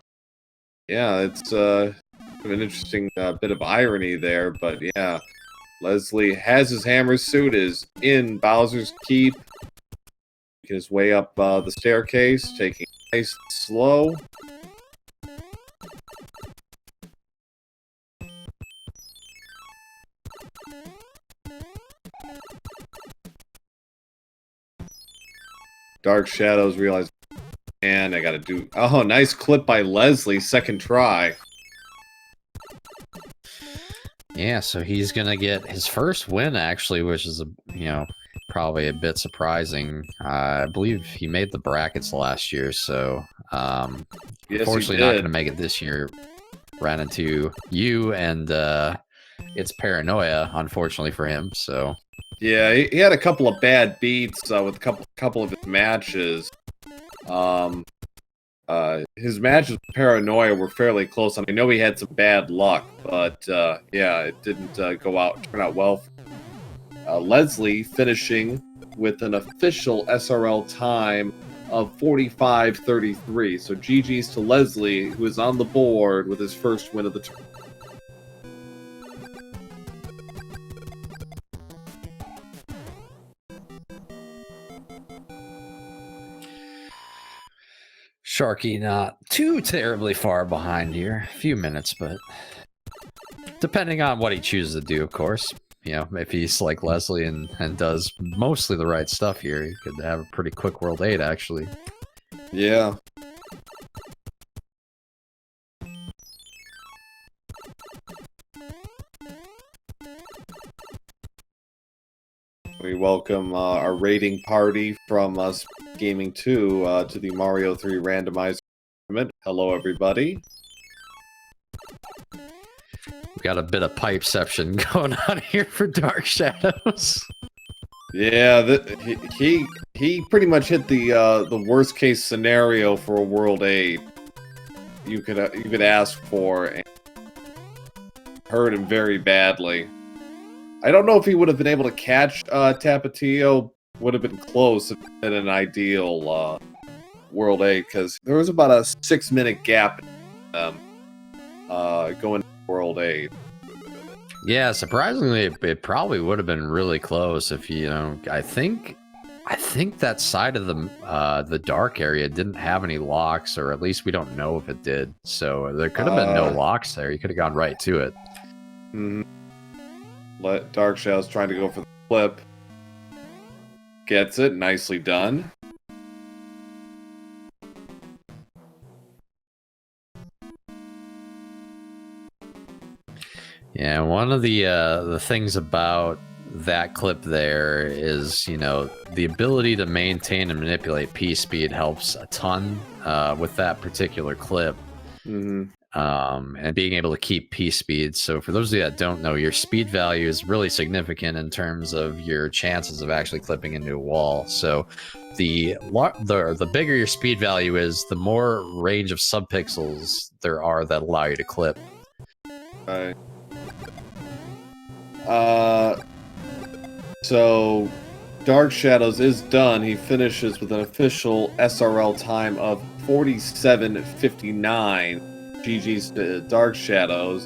Yeah, it's an interesting bit of irony there, but yeah. Leslie has his hammer suit, is in Bowser's Keep. Making his way up the staircase, taking it nice and slow. Dark Shadows realize, and I gotta do... Oh, nice clip by Leslie, second try. Yeah, so he's gonna get his first win, actually, which is probably a bit surprising. I believe he made the brackets last year, so Yes, unfortunately not gonna make it this year. Ran into you, and it's Paranoia, unfortunately for him. So yeah, he had a couple of bad beats with a couple of his matches. His matches with Paranoia were fairly close, and I know he had some bad luck, but yeah, it didn't turn out well. Leslie finishing with an official SRL time of 45:33. So GG's to Leslie, who is on the board with his first win of the tournament. Sharky not too terribly far behind here. A few minutes, but depending on what he chooses to do, of course. If he's like Leslie and does mostly the right stuff here, he could have a pretty quick World 8, actually. Yeah. We welcome our rating party from Gaming 2 to the Mario 3 Randomizer tournament. Hello, everybody. We got a bit of pipeception going on here for Dark Shadows. Yeah, he pretty much hit the worst case scenario for a World 8 you could ask for, and hurt him very badly. I don't know if he would have been able to catch Tapatio. Would have been close in an ideal World 8, because there was about a 6-minute gap going to World 8. Yeah, surprisingly, it probably would have been really close if I think that side of the dark area didn't have any locks, or at least we don't know if it did. So there could have been no locks there. You could have gone right to it. Mm-hmm. Dark Shadows trying to go for the flip. Gets it. Nicely done. Yeah, one of the things about that clip there is, you know, the ability to maintain and manipulate P speed helps a ton with that particular clip. And being able to keep P speed. So for those of you that don't know, your speed value is really significant in terms of your chances of actually clipping into a wall. So the bigger your speed value is, the more range of subpixels there are that allow you to clip. Right. So Dark Shadows is done. He finishes with an official SRL time of 47:59. GG's to Dark Shadows.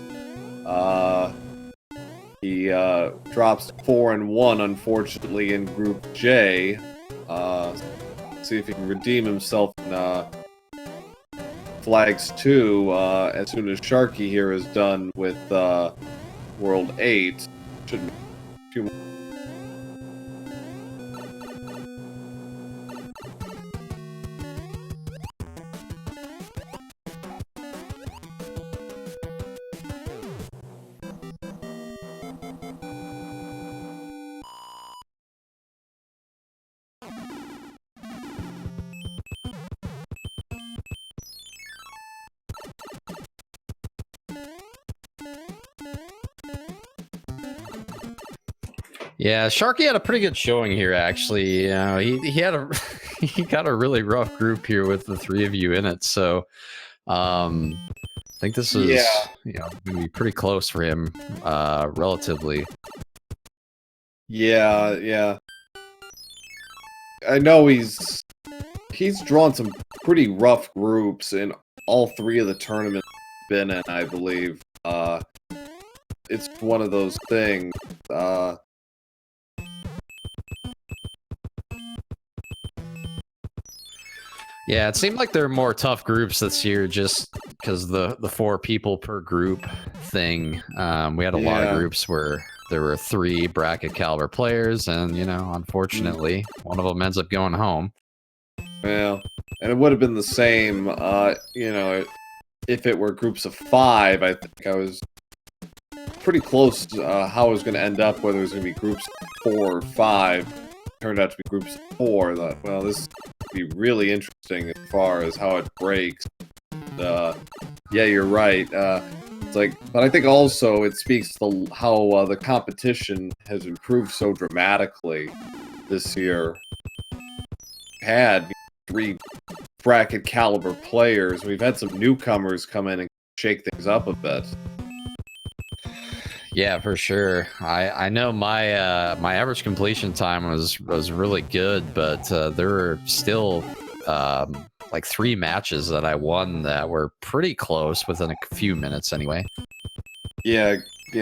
He drops 4-1, unfortunately, in Group J. See if he can redeem himself in Flags 2 as soon as Sharky here is done with World 8. Shouldn't be too much. Yeah, Sharky had a pretty good showing here, actually. You know, he had a he got a really rough group here with the three of you in it. So I think this is you know, gonna be pretty close for him, relatively. Yeah. I know he's drawn some pretty rough groups in all three of the tournaments he's been in, I believe. It's one of those things. Yeah, it seemed like there were more tough groups this year just because the 4 people per group thing. We had a lot of groups where there were 3 bracket caliber players, and, you know, unfortunately, one of them ends up going home. Well, and it would have been the same, you know, if it were groups of 5. I think I was pretty close to how it was going to end up, whether it was going to be groups 4 or 5. It turned out to be groups of 4. I thought, well, this be really interesting as far as how it breaks. Yeah, you're right. It's like, but I think also it speaks to how the competition has improved so dramatically this year. Had 3 bracket caliber players. We've had some newcomers come in and shake things up a bit. Yeah, for sure. I know my my average completion time was really good, but there were still like 3 matches that I won that were pretty close within a few minutes anyway. Yeah,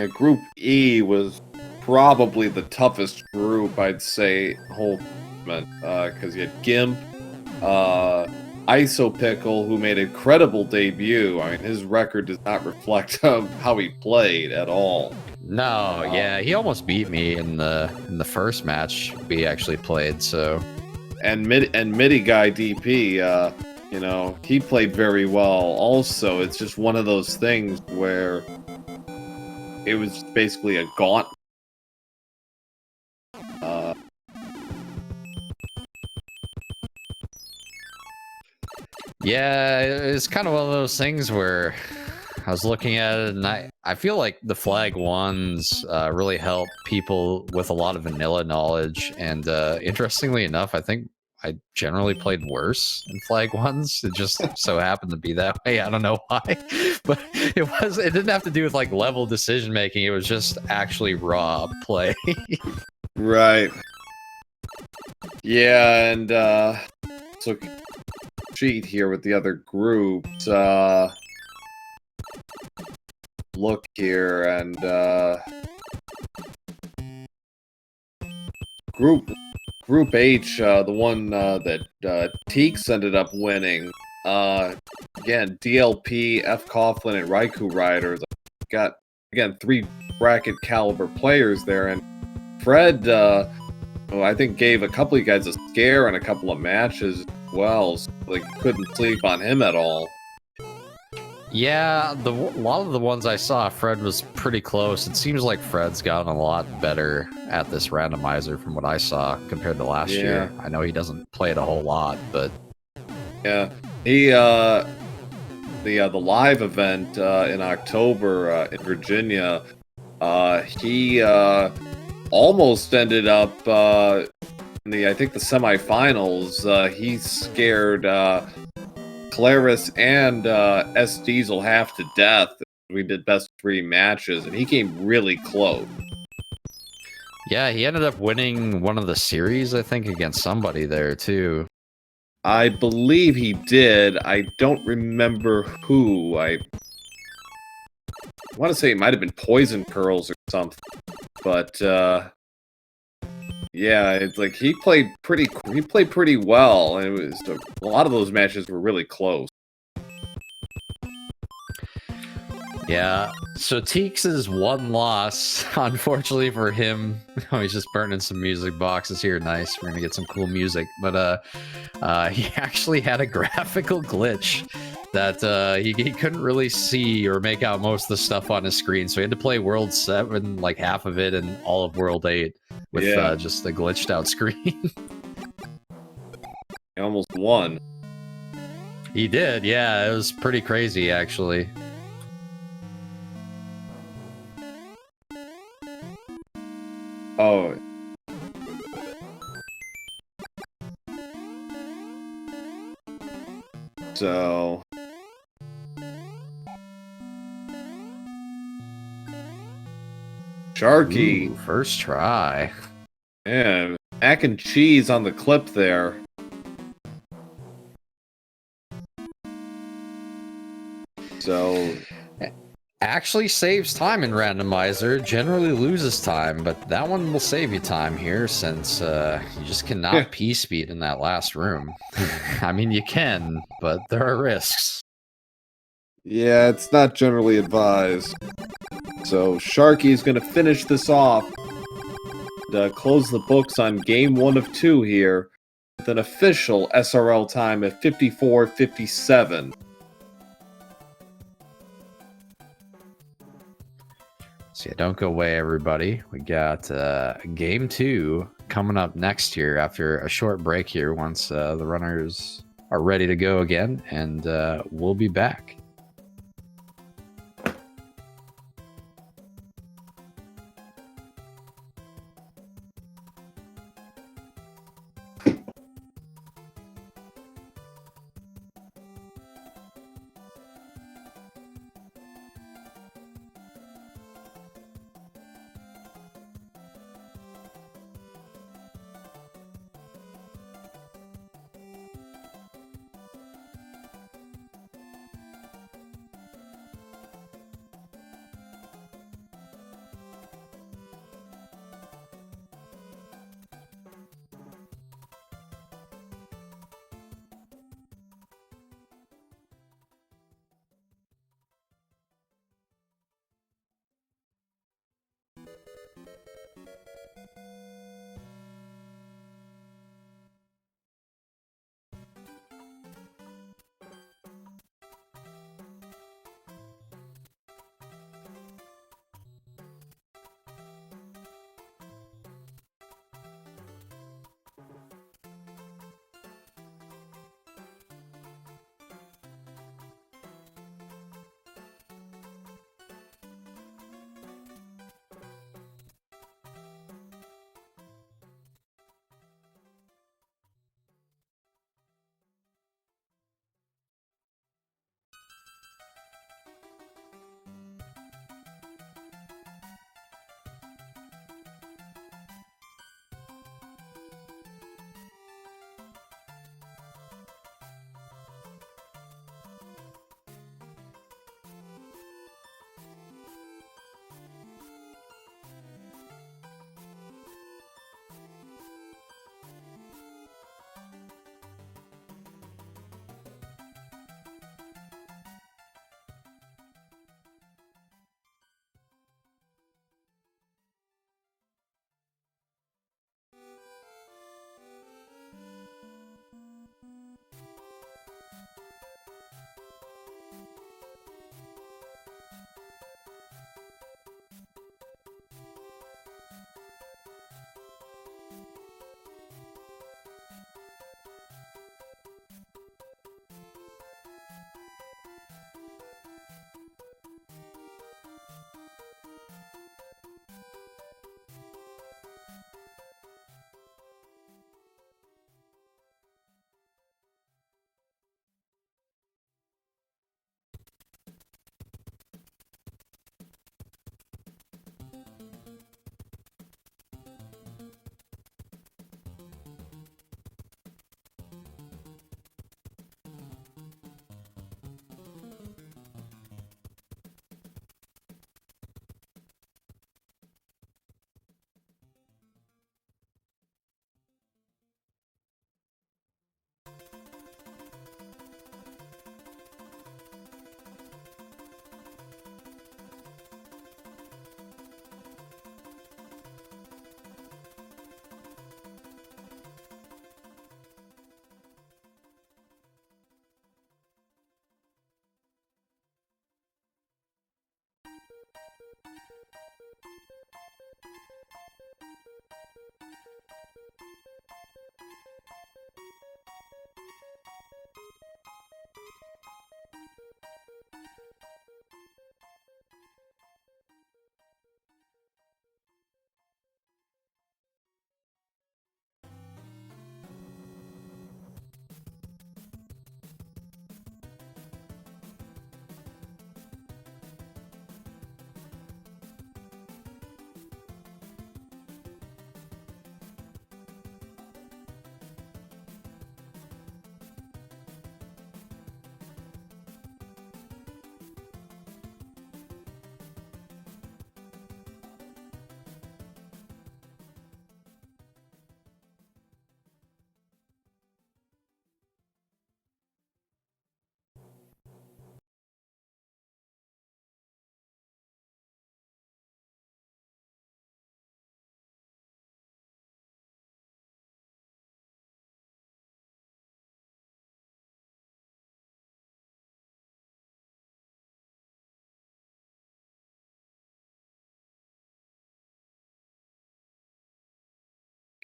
Group E was probably the toughest group, I'd say, whole tournament, because you had Gimp, ISO Pickle, who made an incredible debut. I mean, his record does not reflect how he played at all. No, yeah, he almost beat me in the first match we actually played. So, and MIDI guy DP, you know, he played very well. Also, it's just one of those things where it was basically a gauntlet. Yeah, it's kind of one of those things where I was looking at it, and I feel like the Flag 1s really help people with a lot of vanilla knowledge. And interestingly enough, I think I generally played worse in Flag 1s. It just so happened to be that way. I don't know why, but it didn't have to do with like level decision making. It was just actually raw play. Right. Yeah, and so sheet here with the other groups. Look here, and Group H, the one that Teeks ended up winning. Again, DLP, F. Coughlin, and Raikou Riders got, again, 3 bracket caliber players there, and Fred, I think gave a couple of you guys a scare in a couple of matches as well, so they couldn't sleep on him at all. Yeah, a lot of the ones I saw, Fred was pretty close. It seems like Fred's gotten a lot better at this randomizer from what I saw compared to last year. I know he doesn't play it a whole lot, but yeah, he the live event in October in Virginia, he almost ended up in the I think the semifinals. He scared Claris and S Diesel half to death. We did best 3 matches, and he came really close. yeah, he ended up winning one of the series, I think, against somebody there too. I believe he did. I don't remember who. I want to say it might have been Poison Curls or something, but yeah, it's like he played pretty well, and it was a lot of those matches were really close. Yeah, so Teeks' one loss, unfortunately for him, he's just burning some music boxes here. Nice, we're gonna get some cool music. But he actually had a graphical glitch that he couldn't really see or make out most of the stuff on his screen, so he had to play World 7, like half of it, and all of World 8 with just a glitched out screen. He almost won. He did, yeah, it was pretty crazy actually. Oh. So. Sharky. Ooh, first try. Man, mac and cheese on the clip there. So. Actually saves time in randomizer, generally loses time, but that one will save you time here since you just cannot P-speed in that last room. I mean, you can, but there are risks. Yeah, it's not generally advised. So Sharky's going to finish this off and close the books on game 1 of 2 here with an official SRL time at 54:57. So yeah, don't go away, everybody. We got game 2 coming up next here after a short break here once the runners are ready to go again, and we'll be back.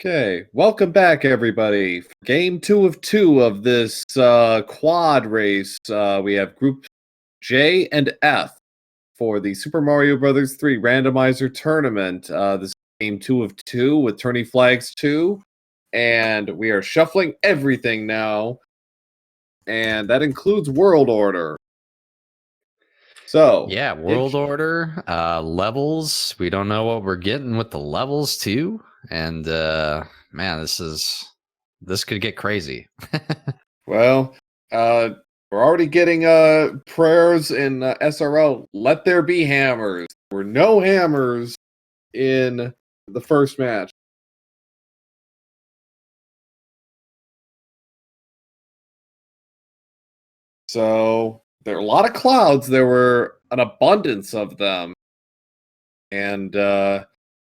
Okay, welcome back, everybody. For game 2 of 2 of this quad race. We have Group J and F for the Super Mario Brothers 3 Randomizer Tournament. This is game 2 of 2 with tourney flags 2, and we are shuffling everything now, and that includes World Order. So yeah, World Order, levels. We don't know what we're getting with the levels too, and man, this could get crazy. Well, we're already getting prayers in SRO. Let there be hammers. There were no hammers in the first match. So there are a lot of clouds. There were an abundance of them. And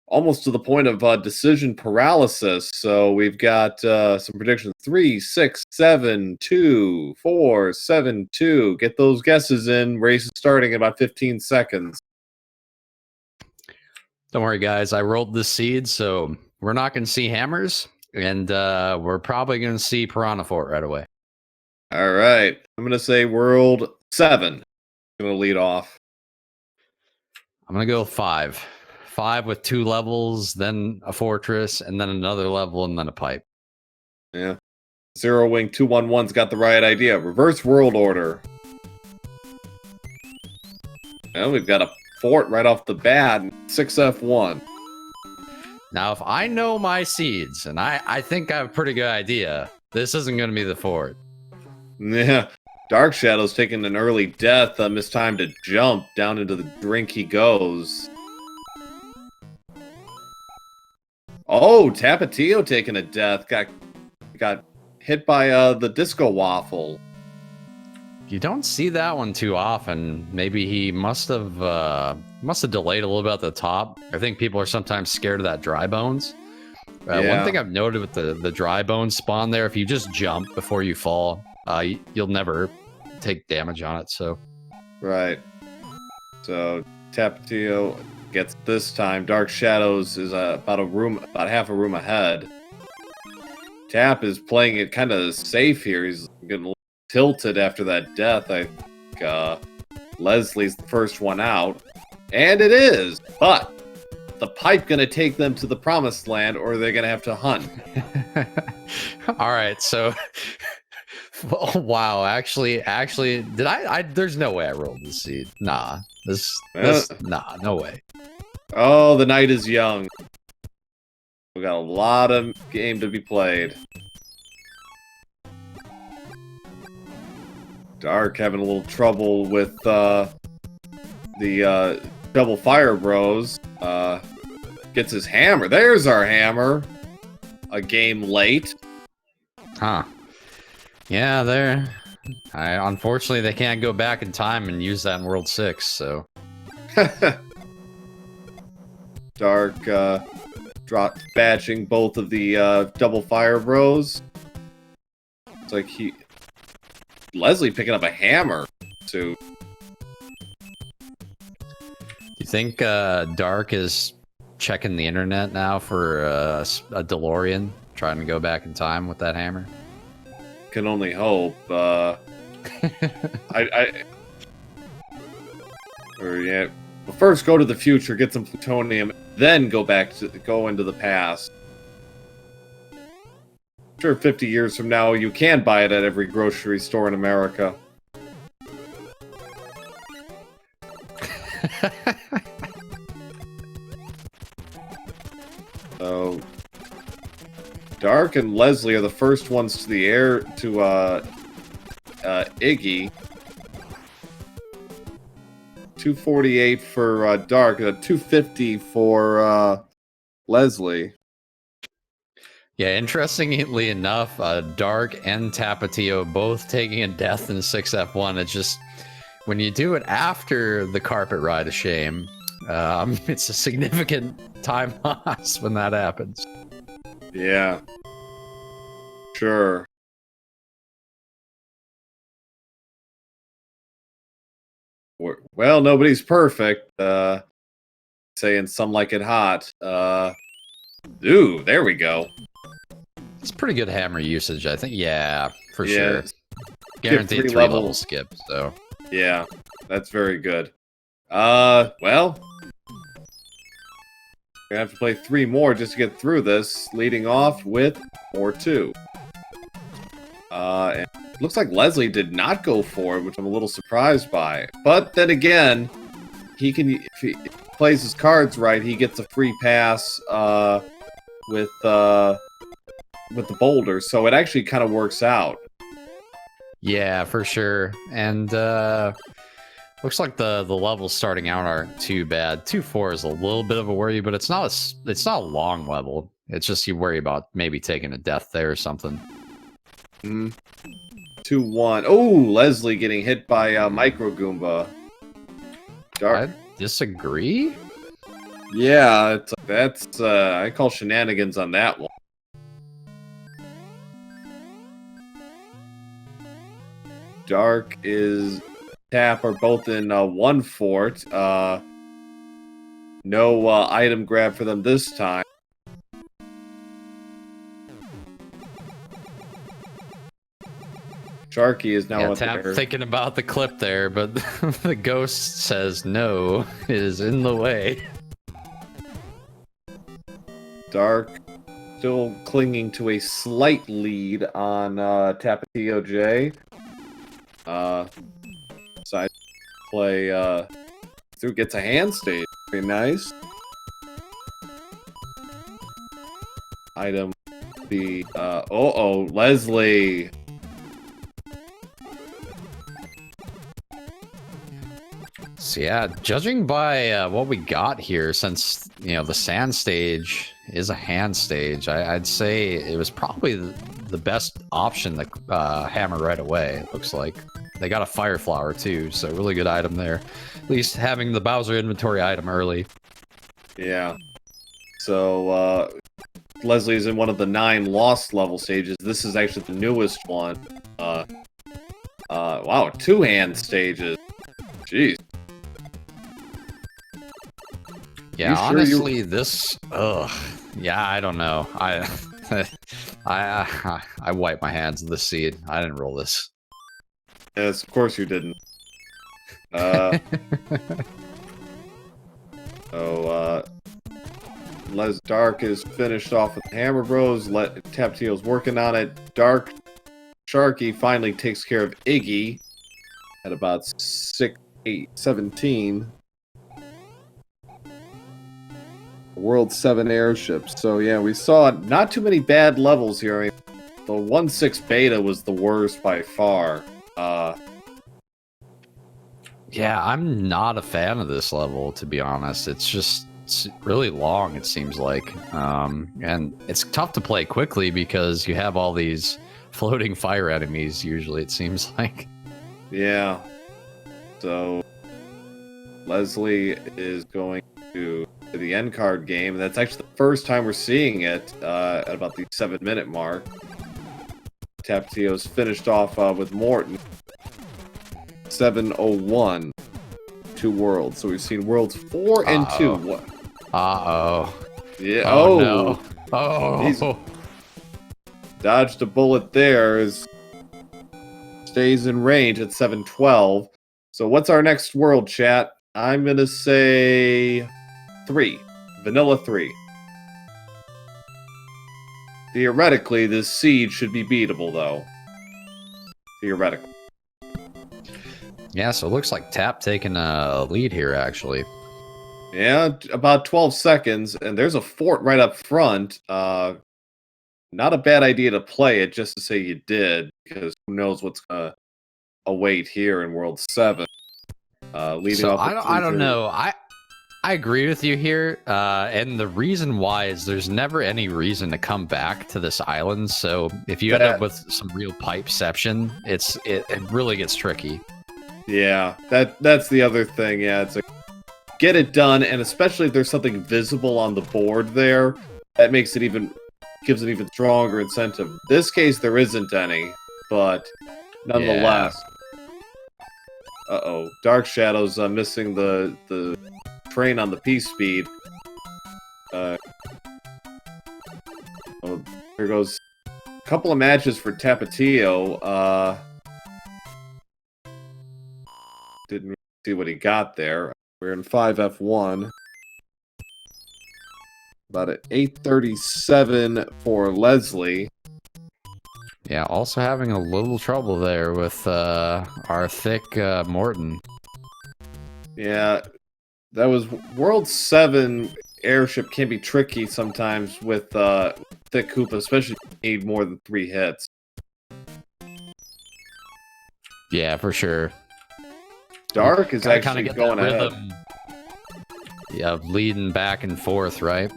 almost to the point of decision paralysis. So we've got some predictions: 3, 6, 7, 2, 4, 7, 2. Get those guesses in. Race is starting in about 15 seconds. Don't worry, guys. I rolled the seed, so we're not going to see hammers, and we're probably going to see Piranha Fort right away. All right. I'm going to say World 7. I'm going to lead off. I'm going to go 5. 5 with 2 levels, then a fortress, and then another level, and then a pipe. Yeah. Zero Wing 211's got the right idea. Reverse World Order. Well, we've got a fort right off the bat. 6F1. Now, if I know my seeds, and I think I have a pretty good idea, this isn't going to be the fort. Yeah. Dark Shadows taking an early death. Mistimed to jump. Down into the drink he goes. Oh, Tapatio taking a death. Got hit by the disco waffle. You don't see that one too often. Maybe he must have delayed a little bit at the top. I think people are sometimes scared of that dry bones. Yeah. One thing I've noted with the dry bones spawn there, if you just jump before you fall, you'll never take damage on it. So, right. So Tapatio gets this time. Dark Shadows is about half a room ahead. Tap is playing it kind of safe here. He's getting tilted after that death. I think Leslie's the first one out. And it is! But the pipe gonna take them to the promised land, or they're gonna have to hunt. All right, so oh, wow, actually, did I there's no way I rolled this seed. Nah, nah, no way. Oh, the night is young. We got a lot of game to be played. Dark having a little trouble with the Double Fire Bros. Gets his hammer. There's our hammer. A game late. Huh. Yeah, they're... unfortunately, they can't go back in time and use that in World 6, so... Dark, batching both of the, Double Fire Bros. It's like Leslie picking up a hammer, too. Do you think, Dark is checking the internet now for, a DeLorean? Trying to go back in time with that hammer? Can only hope, Or, yeah... Well, first go to the future, get some plutonium, then go into the past. Sure, 50 years from now, you can buy it at every grocery store in America. So, Dark and Leslie are the first ones to the air to Iggy. 248 for Dark, 250 for Leslie. Yeah, interestingly enough, Dark and Tapatio both taking a death in 6F1. It's just, when you do it after the carpet ride of shame, it's a significant time loss when that happens. Yeah. Sure. Well, nobody's perfect. Saying some like it hot. Ooh, there we go. It's pretty good hammer usage, I think. Yeah, for sure. Guaranteed three three level skip, so. Yeah, that's very good. Well, we have to play 3 more just to get through this, leading off with 4-2. And it looks like Leslie did not go for it, which I'm a little surprised by. But then again, if he plays his cards right, he gets a free pass with the boulder, so it actually kind of works out. Yeah, for sure. And looks like the levels starting out aren't too bad. 2-4 is a little bit of a worry, but it's not a long level. It's just you worry about maybe taking a death there or something. 2-1. Oh, Leslie getting hit by Micro Goomba. Dark. I disagree. Yeah, that's I call shenanigans on that one. Dark is Tap are both in 1 fort. No item grab for them this time. Sharky is now Tap thinking about the clip there, but the ghost says no, it is in the way. Dark still clinging to a slight lead on TapatioJ. Side play through, gets a hand stage. Very nice. Item B. Leslie. So yeah, judging by what we got here, since the sand stage is a hand stage, I'd say it was probably the best option to hammer right away. It looks like they got a fire flower too, so really good item there. At least having the Bowser inventory item early. Yeah. So Leslie's in one of the 9 lost level stages. This is actually the newest one. Wow, 2 hand stages. Jeez. Yeah, honestly, this... yeah, I don't know. I wipe my hands of the seed. I didn't roll this. Yes, of course you didn't. Les Dark is finished off with the Hammer Bros. Tapatio's working on it. Dark Sharky finally takes care of Iggy at about 6, 8, 17. World 7 airships. So yeah, we saw not too many bad levels here. I mean, the 1.6 beta was the worst by far. Yeah, I'm not a fan of this level, to be honest. It's really long, it seems like. And it's tough to play quickly because you have all these floating fire enemies, usually, it seems like. Yeah. So, Leslie is going to the end card game. That's actually the first time we're seeing it at about the 7-minute mark. Tapatio's finished off with Morton. 701. 2 worlds. So we've seen worlds 4 and 2. What? Uh-oh. Yeah. Oh, no. Oh. He's dodged a bullet there. Stays in range at 712. So what's our next world, chat? I'm going to say 3. Vanilla 3. Theoretically, this siege should be beatable, though. Theoretically. Yeah, so it looks like Tap taking a lead here, actually. Yeah, about 12 seconds, and there's a fort right up front. Not a bad idea to play it just to say you did, because who knows what's going to await here in World 7. Leading so off I don't know. I agree with you here, and the reason why is there's never any reason to come back to this island. So if you end up with some real pipeception, it really gets tricky. Yeah, that's the other thing. Yeah, it's like get it done, and especially if there's something visible on the board there, that makes it gives an even stronger incentive. In this case, there isn't any, but nonetheless. Yeah. Uh-oh, Dark Shadows missing the train on the P-speed. Oh, there goes a couple of matches for Tapatio. Didn't really see what he got there. We're in 5F1. About an 8:37 for Leslie. Yeah, also having a little trouble there with our thick Morton. Yeah, that was World 7 airship can be tricky sometimes with thick Koopa, especially if you need more than 3 hits. Yeah, for sure. Dark is actually going ahead. Yeah, leading back and forth, right?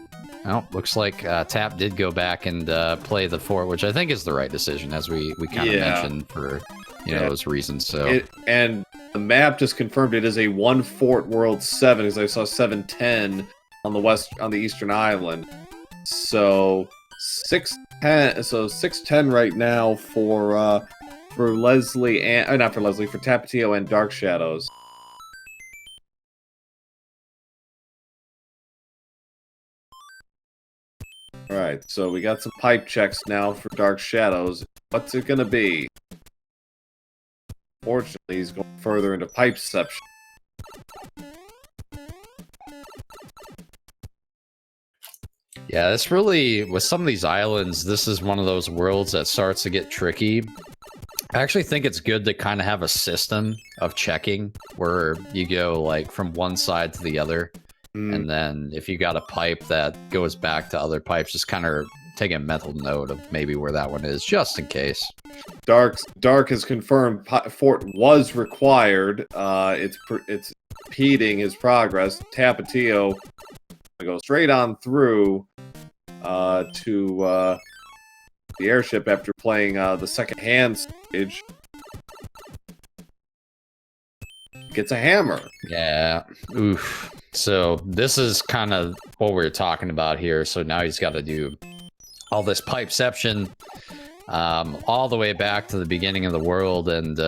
Oh, looks like Tap did go back and play the fort, which I think is the right decision, as we kind of mentioned for those reasons. So and the map just confirmed it is a 1-fort World 7, as I saw 710 on the eastern island. So 610. So 610 right now for Leslie and not for Leslie, for Tapatio and Dark Shadows. Alright, so we got some pipe checks now for Dark Shadows. What's it gonna be? Fortunately, he's going further into pipeception. Yeah, this really, with some of these islands, this is one of those worlds that starts to get tricky. I actually think it's good to kind of have a system of checking where you go like from one side to the other. And then if you got a pipe that goes back to other pipes, just kind of take a mental note of maybe where that one is, just in case. Dark has confirmed fort was required. It's impeding his progress. Tapatio go straight on through to the airship after playing the second hand stage. Gets a hammer. Yeah. Oof. So this is kind of what we're talking about here. So now he's got to do all this pipeception all the way back to the beginning of the world. And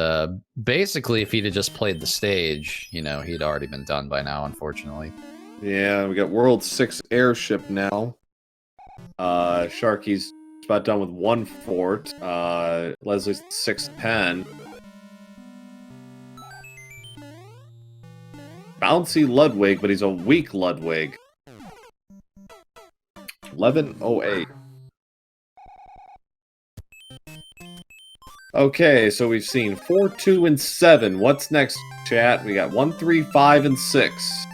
basically, if he'd have just played the stage, he'd already been done by now, unfortunately. Yeah, we got World 6 airship now. Sharky's about done with 1 fort. Leslie's 610. Bouncy Ludwig, but he's a weak Ludwig. 1108. Okay, so we've seen 4, 2, and 7. What's next, chat? We got 1, 3, 5, and 6.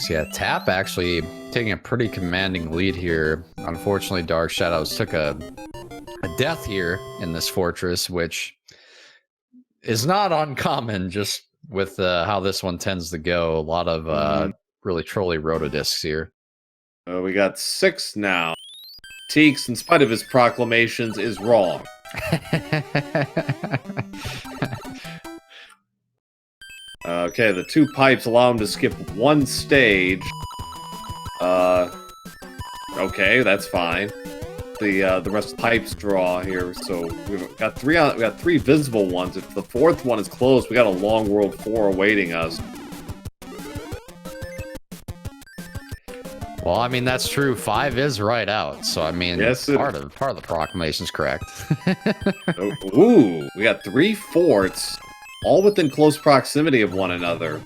So yeah, Tap actually taking a pretty commanding lead here. Unfortunately, Dark Shadows took a death here in this fortress, which is not uncommon just with how this one tends to go. A lot of really trolly rotodiscs here. We got 6 now. Teeks, in spite of his proclamations, is wrong. Okay, the 2 pipes allow him to skip 1 stage. Okay, that's fine. The rest of the pipes draw here, so we've got 3 visible ones. If the 4th one is closed, we got a long world 4 awaiting us. Well, I mean, that's true. 5 is right out, so I mean, yes, part of the proclamation's correct. Ooh, we got 3 forts, all within close proximity of one another.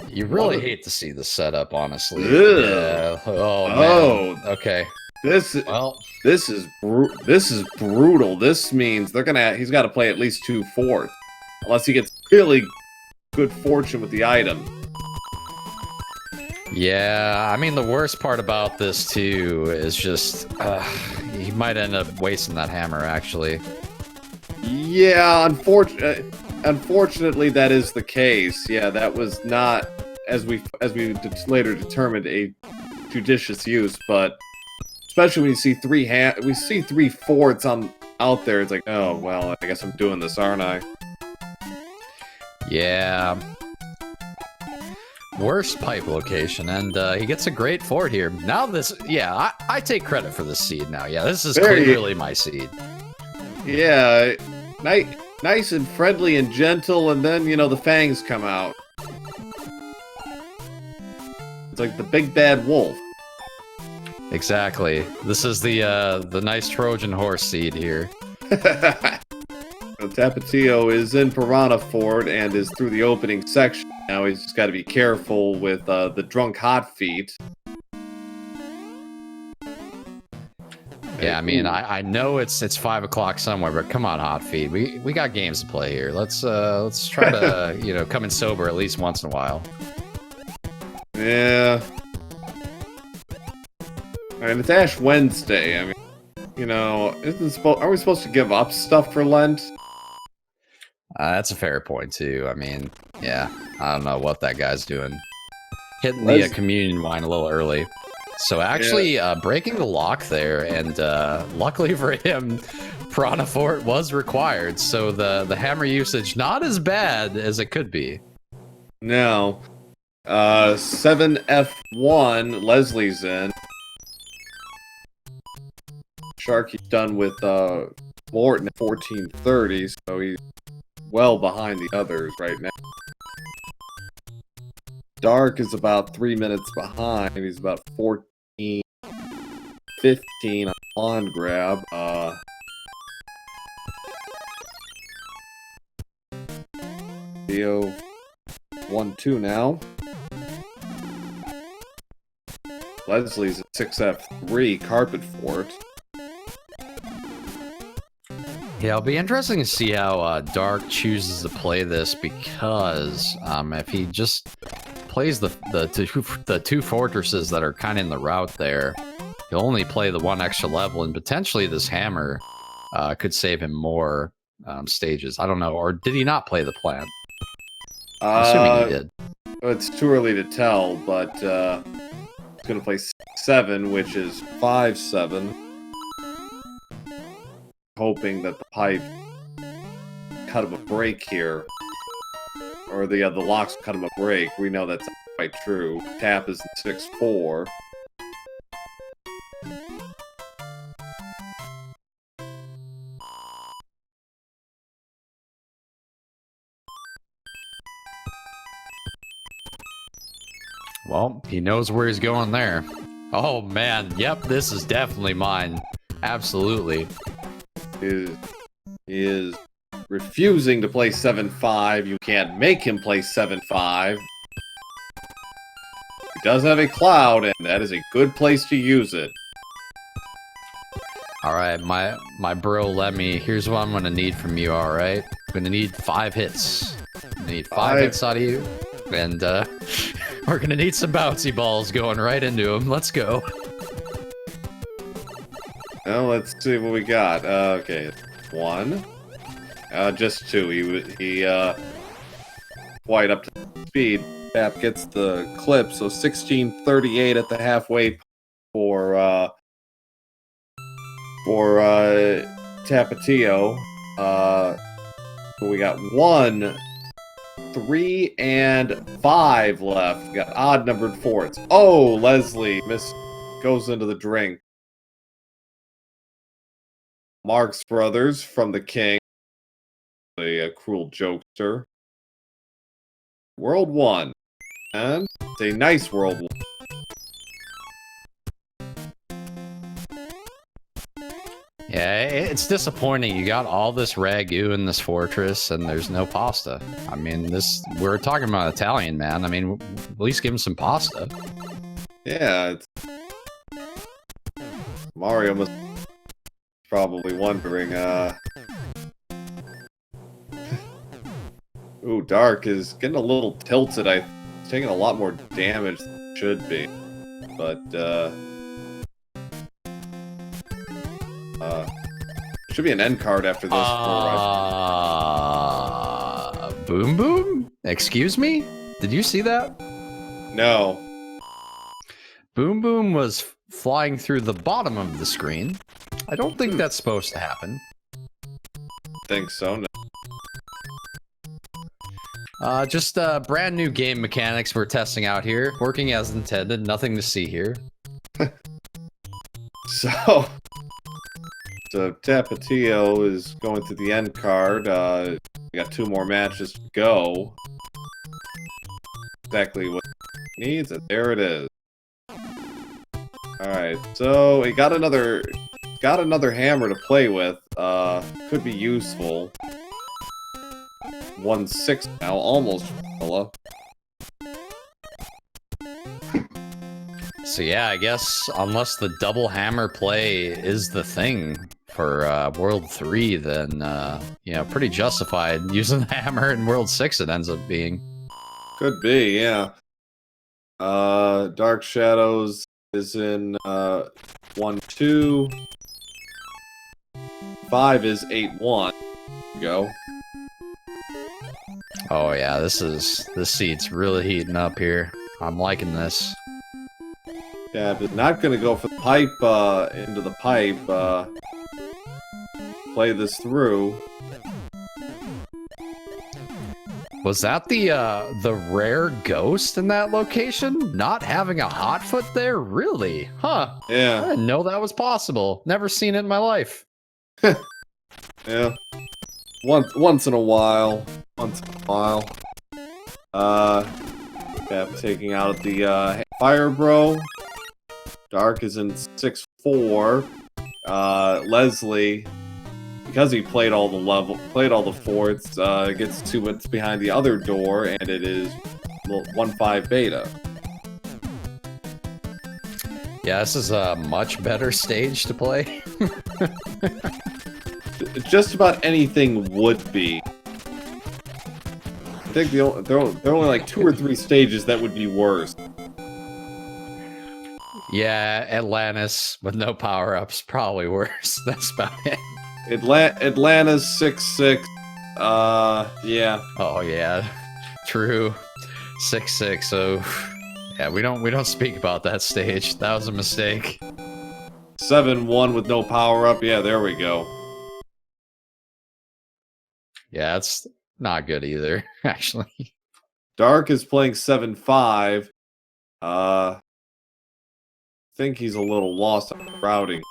You really hate to see the setup, honestly. Ugh. Yeah. Oh, man. Okay. This is brutal. This means he's got to play at least 2 forts, unless he gets really good fortune with the item. Yeah, I mean, the worst part about this, too, is just he might end up wasting that hammer, actually. Yeah, unfortunately, that is the case. Yeah, that was not, as we later determined, a judicious use. But especially when you see 3 forts out there, it's like, oh well, I guess I'm doing this, aren't I? Yeah. Worst pipe location, and he gets a great fort here. Now this, yeah, I take credit for this seed now. Yeah, this is clearly my seed. Yeah, nice and friendly and gentle, and then, you know, the fangs come out. It's like the big bad wolf. Exactly. This is the nice Trojan horse seed here. Tapatio is in Piranha Fort and is through the opening section. Now he's just got to be careful with the drunk hot feet. Yeah, I mean, I know it's 5 o'clock somewhere, but come on, hot feet. We got games to play here. Let's try to come in sober at least once in a while. Yeah. I mean, it's Ash Wednesday. I mean, you know, are we supposed to give up stuff for Lent? That's a fair point, too. I mean, yeah, I don't know what that guy's doing. Hitting the communion wine a little early. So actually, breaking the lock there, and luckily for him, Piranha Fort was required, so the hammer usage not as bad as it could be. No. 7F1, Leslie's in. Sharky's done with Morton at 1430, so he's well behind the others right now. Dark is about 3 minutes behind. He's about 14, 15 on grab. Theo 1-2 now. Leslie's at 6F3, Carpet Fort. Yeah, it'll be interesting to see how Dark chooses to play this, because if he just plays the 2 fortresses that are kind of in the route there, he'll only play the 1 extra level, and potentially this hammer could save him more stages. I don't know, or did he not play the plant? I'm assuming he did. It's too early to tell, but he's going to play 7, which is 5-7. Hoping that the pipe cut him a break here, or the locks cut him a break. We know that's not quite true. Tap is in 6-4. Well, he knows where he's going there. Oh man, yep, this is definitely mine. Absolutely. He is refusing to play 7-5. You can't make him play 7-5. He does have a cloud, and that is a good place to use it. Alright, my bro Lemmy, here's what I'm gonna need from you, alright? I'm gonna need 5 hits. I'm gonna need 5 hits out of you. And We're gonna need some bouncy balls going right into him. Let's go. Now let's see what we got. Okay, 1. Just 2. He quite up to speed. Tap gets the clip, so 16:38 at the halfway for Tapatio. We got 1, 3, and 5 left. We got odd numbered forts. Oh, Leslie goes into the drink. Marx Brothers from the King. A cruel jokester. World 1. And it's a nice World 1. Yeah, it's disappointing. You got all this ragu in this fortress, and there's no pasta. I mean, we're talking about Italian, man. I mean, at least give him some pasta. Yeah, Mario must probably wondering, Ooh, Dark is getting a little tilted. He's taking a lot more damage than it should be. But, should be an end card after this. Boom Boom? Excuse me? Did you see that? No. Boom Boom was flying through the bottom of the screen. I don't think that's supposed to happen. Think so, no. Just brand new game mechanics we're testing out here. Working as intended, nothing to see here. So Tapatio is going through the end card. We got 2 more matches to go. Exactly what he needs, and there it is. Alright, so he got another hammer to play with. Could be useful. 1-6 now, almost vanilla. So yeah, I guess unless the double hammer play is the thing for World 3, then pretty justified using the hammer in World 6 it ends up being. Could be, yeah. Dark Shadows is in 1-2. 5 is 8-1. Go. Oh yeah, this seat's really heating up here. I'm liking this. Yeah, but not gonna go for the pipe, into the pipe, play this through. Was that the rare ghost in that location? Not having a hot foot there? Really? Huh. Yeah. I didn't know that was possible. Never seen it in my life. Yeah. Once in a while. Yeah, taking out the Fire Bro. Dark is in 6-4. Leslie, because he played all the forts, gets 2 wins behind the other door, and it is 1-5 beta. Yeah, this is a much better stage to play. Just about anything would be. I think there are only like 2 or 3 stages that would be worse. Yeah, Atlantis with no power-ups, probably worse. That's about it. Atlanta's 6-6. Yeah. Oh yeah, true. 6-6. So yeah, we don't speak about that stage. That was a mistake. 7-1 with no power-up. Yeah, there we go. Yeah, it's not good either, actually. Dark is playing 7-5. Think he's a little lost on routing.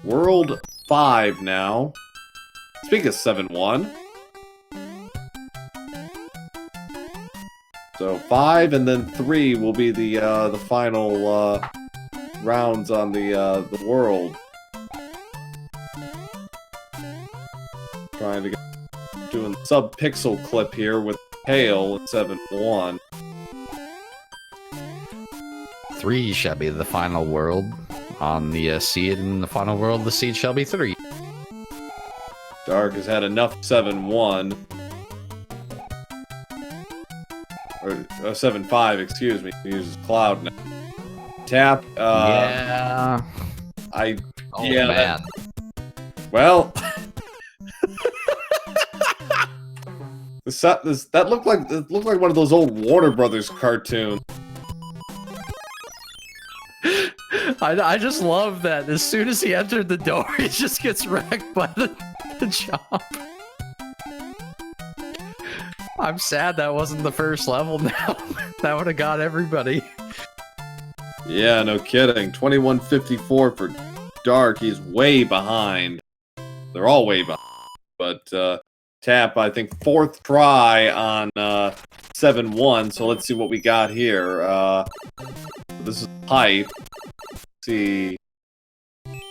World 5 now. Speaking of 7-1. So 5 and then 3 will be the final rounds on the world. Trying to get doing sub-pixel clip here with Hail at 7-1. 3 shall be the final world. On the seed in the final world, the seed shall be 3. Dark has had enough 7-1. or 7.5, excuse me. He uses Cloud now. Tap. Yeah. Oh yeah. man. Well. That looked like one of those old Warner Brothers cartoons. I just love that. As soon as he entered the door, he just gets wrecked by the jump. I'm sad that wasn't the first level now. That would have got everybody. Yeah, no kidding. 2154 for Dark. He's way behind. They're all way behind. But Tap, I think, 4th try on 7-1. So let's see what we got here. This is Pipe. Let's see.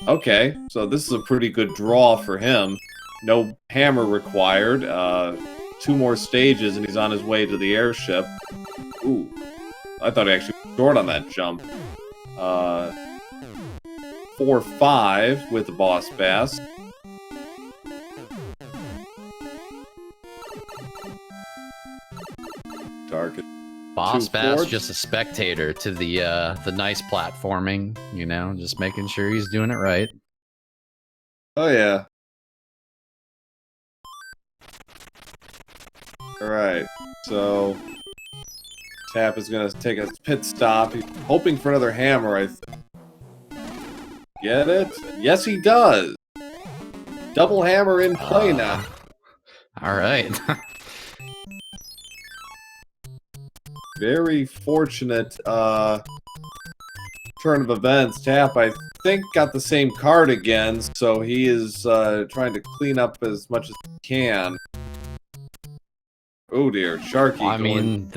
Okay, so this is a pretty good draw for him. No hammer required. 2 more stages and he's on his way to the airship. Ooh. I thought he actually was short on that jump. 4-5 with the boss bass. Dark. Boss bass just a spectator to the nice platforming, you know, just making sure he's doing it right. Oh yeah. Alright, so Tap is gonna take a pit stop. He's hoping for another hammer, I think. Get it? Yes, he does! Double hammer in play now. Alright. Very fortunate turn of events. Tap, I think, got the same card again, so he is trying to clean up as much as he can. Oh dear, Sharky. I mean,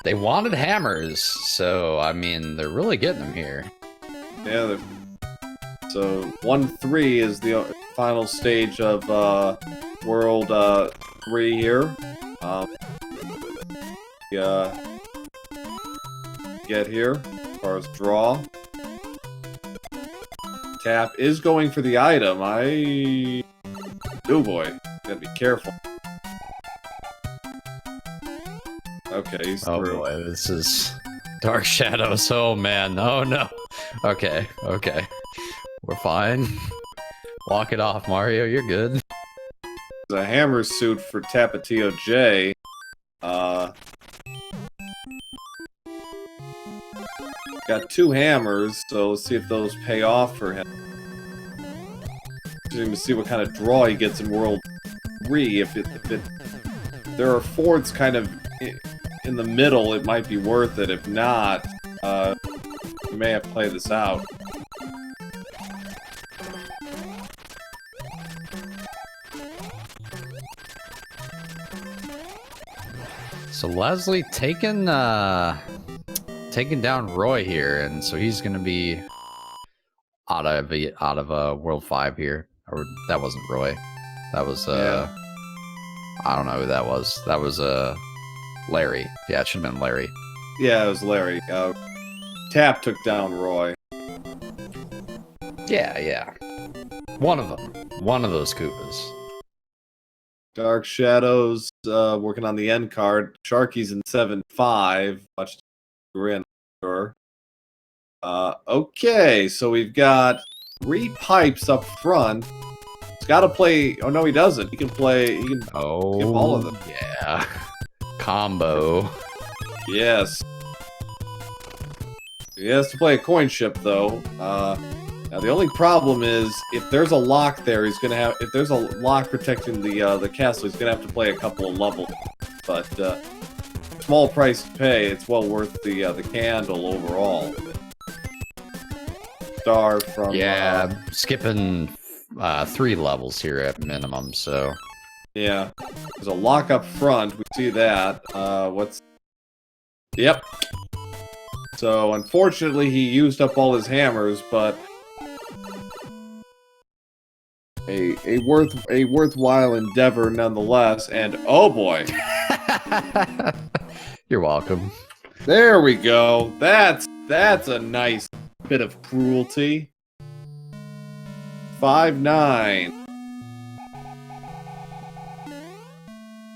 they wanted hammers, so I mean, they're really getting them here. Yeah, so 1-3 is the final stage of World 3 here. Get here as far as draw. Tap is going for the item. Oh boy, gotta be careful. Okay, he's through. Oh boy, this is Dark Shadows. Oh man, oh no. Okay, okay. We're fine. Walk it off, Mario, you're good. The hammer suit for TapatioJ. Got 2 hammers, so let's see if those pay off for him. Just to see what kind of draw he gets in World 3. If there are forts kind of in the middle, it might be worth it. If not, we may have to play this out. So Leslie taking down Roy here, and so he's gonna be out of World 5 here. Or that wasn't Roy. That was Yeah. I don't know who that was. That was Larry. Yeah, it should have been Larry. Yeah, it was Larry. Tap took down Roy. Yeah, yeah. One of them. One of those Koopas. Dark Shadows working on the end card. Sharky's in 7-5. Much to grin, sure. Okay, so we've got 3 pipes up front. He's got to play. Oh no, he doesn't. He can play. He can skip all of them. Yeah. Combo. Yes. He has to play a coin ship though. Now the only problem is if there's a lock there, he's gonna have. If there's a lock protecting the castle, he's gonna have to play a couple of levels. But small price to pay. It's well worth the candle overall. Star from skipping 3 levels here at minimum. So yeah, there's a lock up front. We see that. Yep. So unfortunately, he used up all his hammers, but a worthwhile endeavor nonetheless. And oh boy, you're welcome. There we go. That's a nice bit of cruelty. 5-9.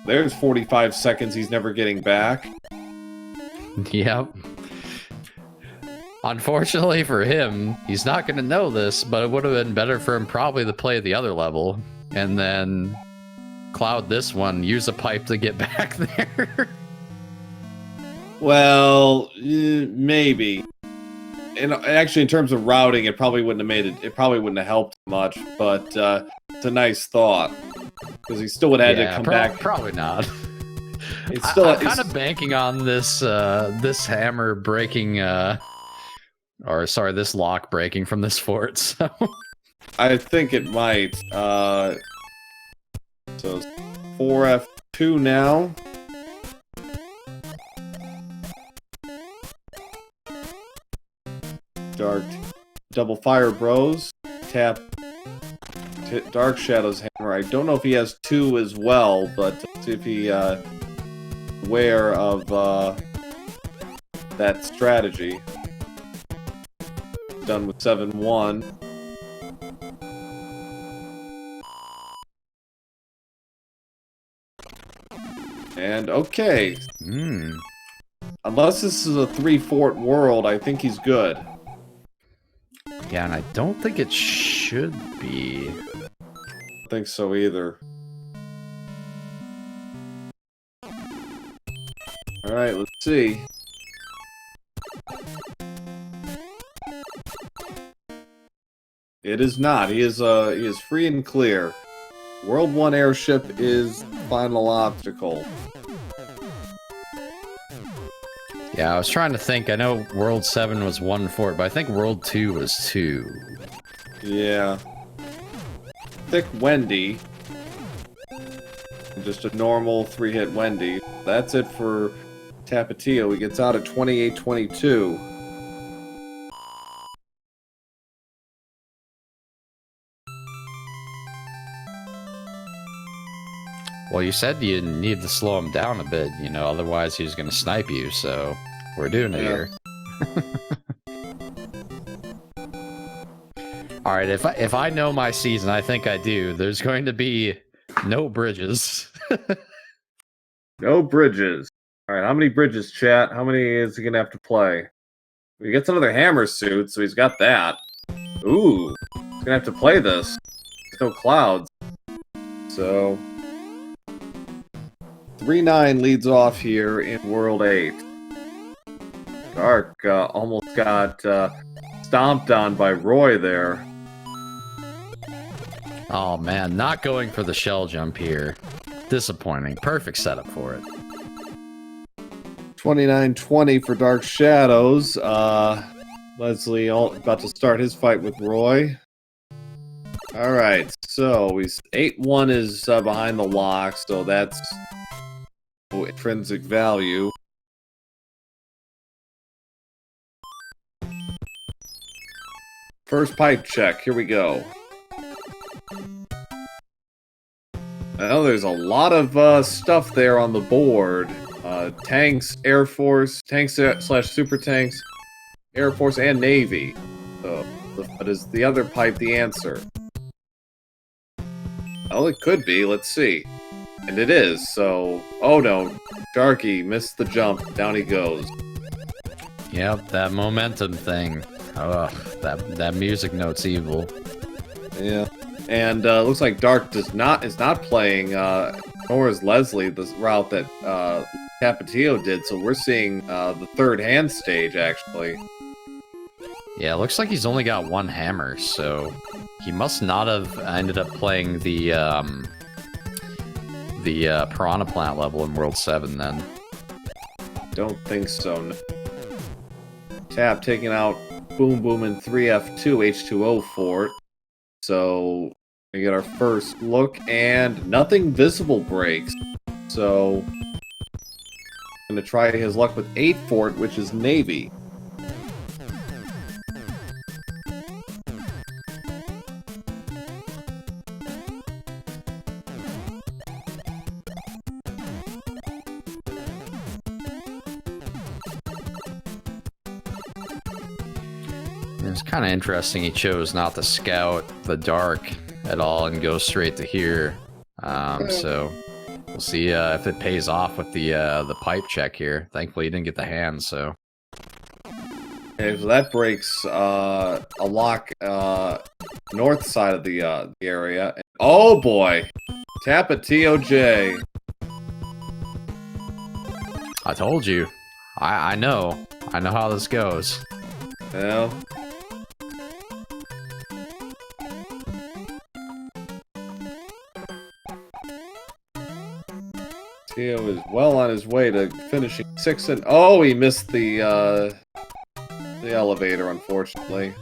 There's 45 seconds he's never getting back. Yep. Unfortunately for him, he's not going to know this, but it would have been better for him probably to play the other level and then cloud this one, use a pipe to get back there. Well, maybe. And actually, in terms of routing, it probably wouldn't have made it. It probably wouldn't have helped much. But it's a nice thought because he still would have had to come back. Probably not. It's still. I'm kind of banking on this this hammer breaking, or sorry, this lock breaking from this fort. So I think it might. So 4F2 now. Dark double fire bros. Tap Dark Shadows hammer. I don't know if he has 2 as well, but see if he aware of that strategy. Done with 7-1. And okay. Unless this is a 3-fort world, I think he's good. Yeah, and I don't think it should be. I don't think so either. Alright, let's see. It is not. He is free and clear. World 1 airship is final obstacle. Yeah, I was trying to think. I know World 7 was 1 fort, but I think World 2 was 2. Yeah. Thick Wendy. Just a normal 3-hit Wendy. That's it for Tapatio. He gets out at 28-22. Well, you said you need to slow him down a bit, you know, otherwise he's going to snipe you, so we're doing it here. Alright, if I know my season, I think I do, there's going to be no bridges. No bridges. Alright, how many bridges, chat? How many is he going to have to play? He gets another hammer suit, so he's got that. Ooh, he's going to have to play this. There's no clouds. So 3-9 leads off here in World 8. Dark almost got stomped on by Roy there. Oh man, not going for the shell jump here. Disappointing. Perfect setup for it. 29-20 for Dark Shadows. Leslie about to start his fight with Roy. Alright, so 8-1 is behind the lock, so that's intrinsic value. First pipe check, here we go. Well, there's a lot of stuff there on the board. Tanks, Air Force, tanks / super tanks, Air Force, and Navy. So, but is the other pipe the answer? Well, it could be. Let's see. And it is, so... Oh no, Sharky missed the jump. Down he goes. Yep, that momentum thing. Ugh, that music note's evil. Yeah. And looks like Dark is not playing, nor is Leslie, the route that Tapatio did, so we're seeing the third hand stage, actually. Yeah, it looks like he's only got 1 hammer, so he must not have ended up playing the Piranha Plant level in World 7 then. Don't think so, no. Tap taking out Boom Boom and 3F2 H2O fort. So we get our first look, and nothing visible breaks. So I'm gonna try his luck with 8 fort, which is Navy. It's kind of interesting he chose not to scout the Dark at all and go straight to here. So We'll see if it pays off with the pipe check here. Thankfully, he didn't get the hand, so. Okay, so that breaks a lock north side of the area. Oh boy, TapatioJ. I told you. I know. I know how this goes. Yeah. Tio is well on his way to finishing 6 and oh, he missed the elevator, unfortunately.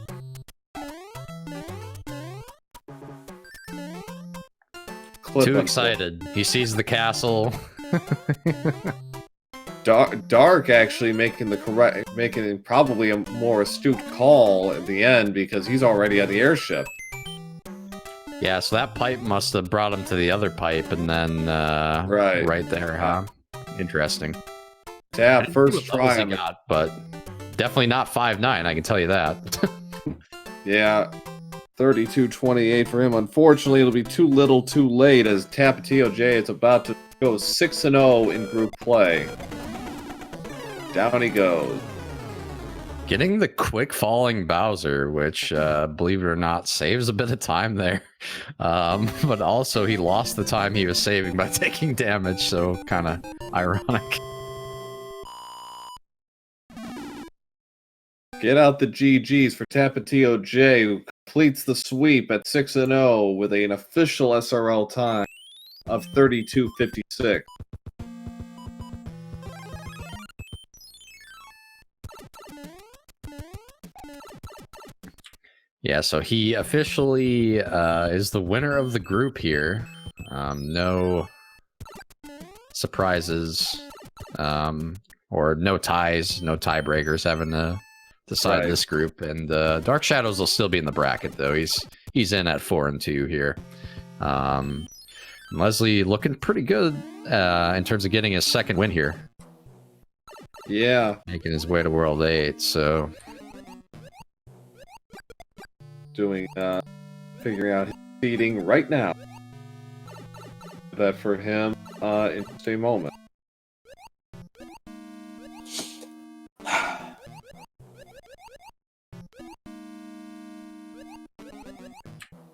Too excited. He sees the castle. Dark actually making probably a more astute call at the end because he's already at the airship. Yeah, so that pipe must have brought him to the other pipe, and then right there, huh? Interesting. Tap first try, but definitely not 5'9". I can tell you that. Yeah, 32-28 for him. Unfortunately, it'll be too little, too late as TapatioJ is about to go 6-0 in group play. Down he goes. Getting the quick falling Bowser, which, believe it or not, saves a bit of time there. But also he lost the time he was saving by taking damage, so kind of ironic. Get out the GGs for TapatioJ, who completes the sweep at 6-0 with an official SRL time of 32:56. Yeah, so he officially is the winner of the group here. No surprises, or no ties, no tiebreakers having to decide this group. And DarkShadows will still be in the bracket, though. He's in at 4-2 here. Leslie looking pretty good in terms of getting his second win here. Yeah. Making his way to World 8, so... figuring out his seeding right now. That for him, interesting moment.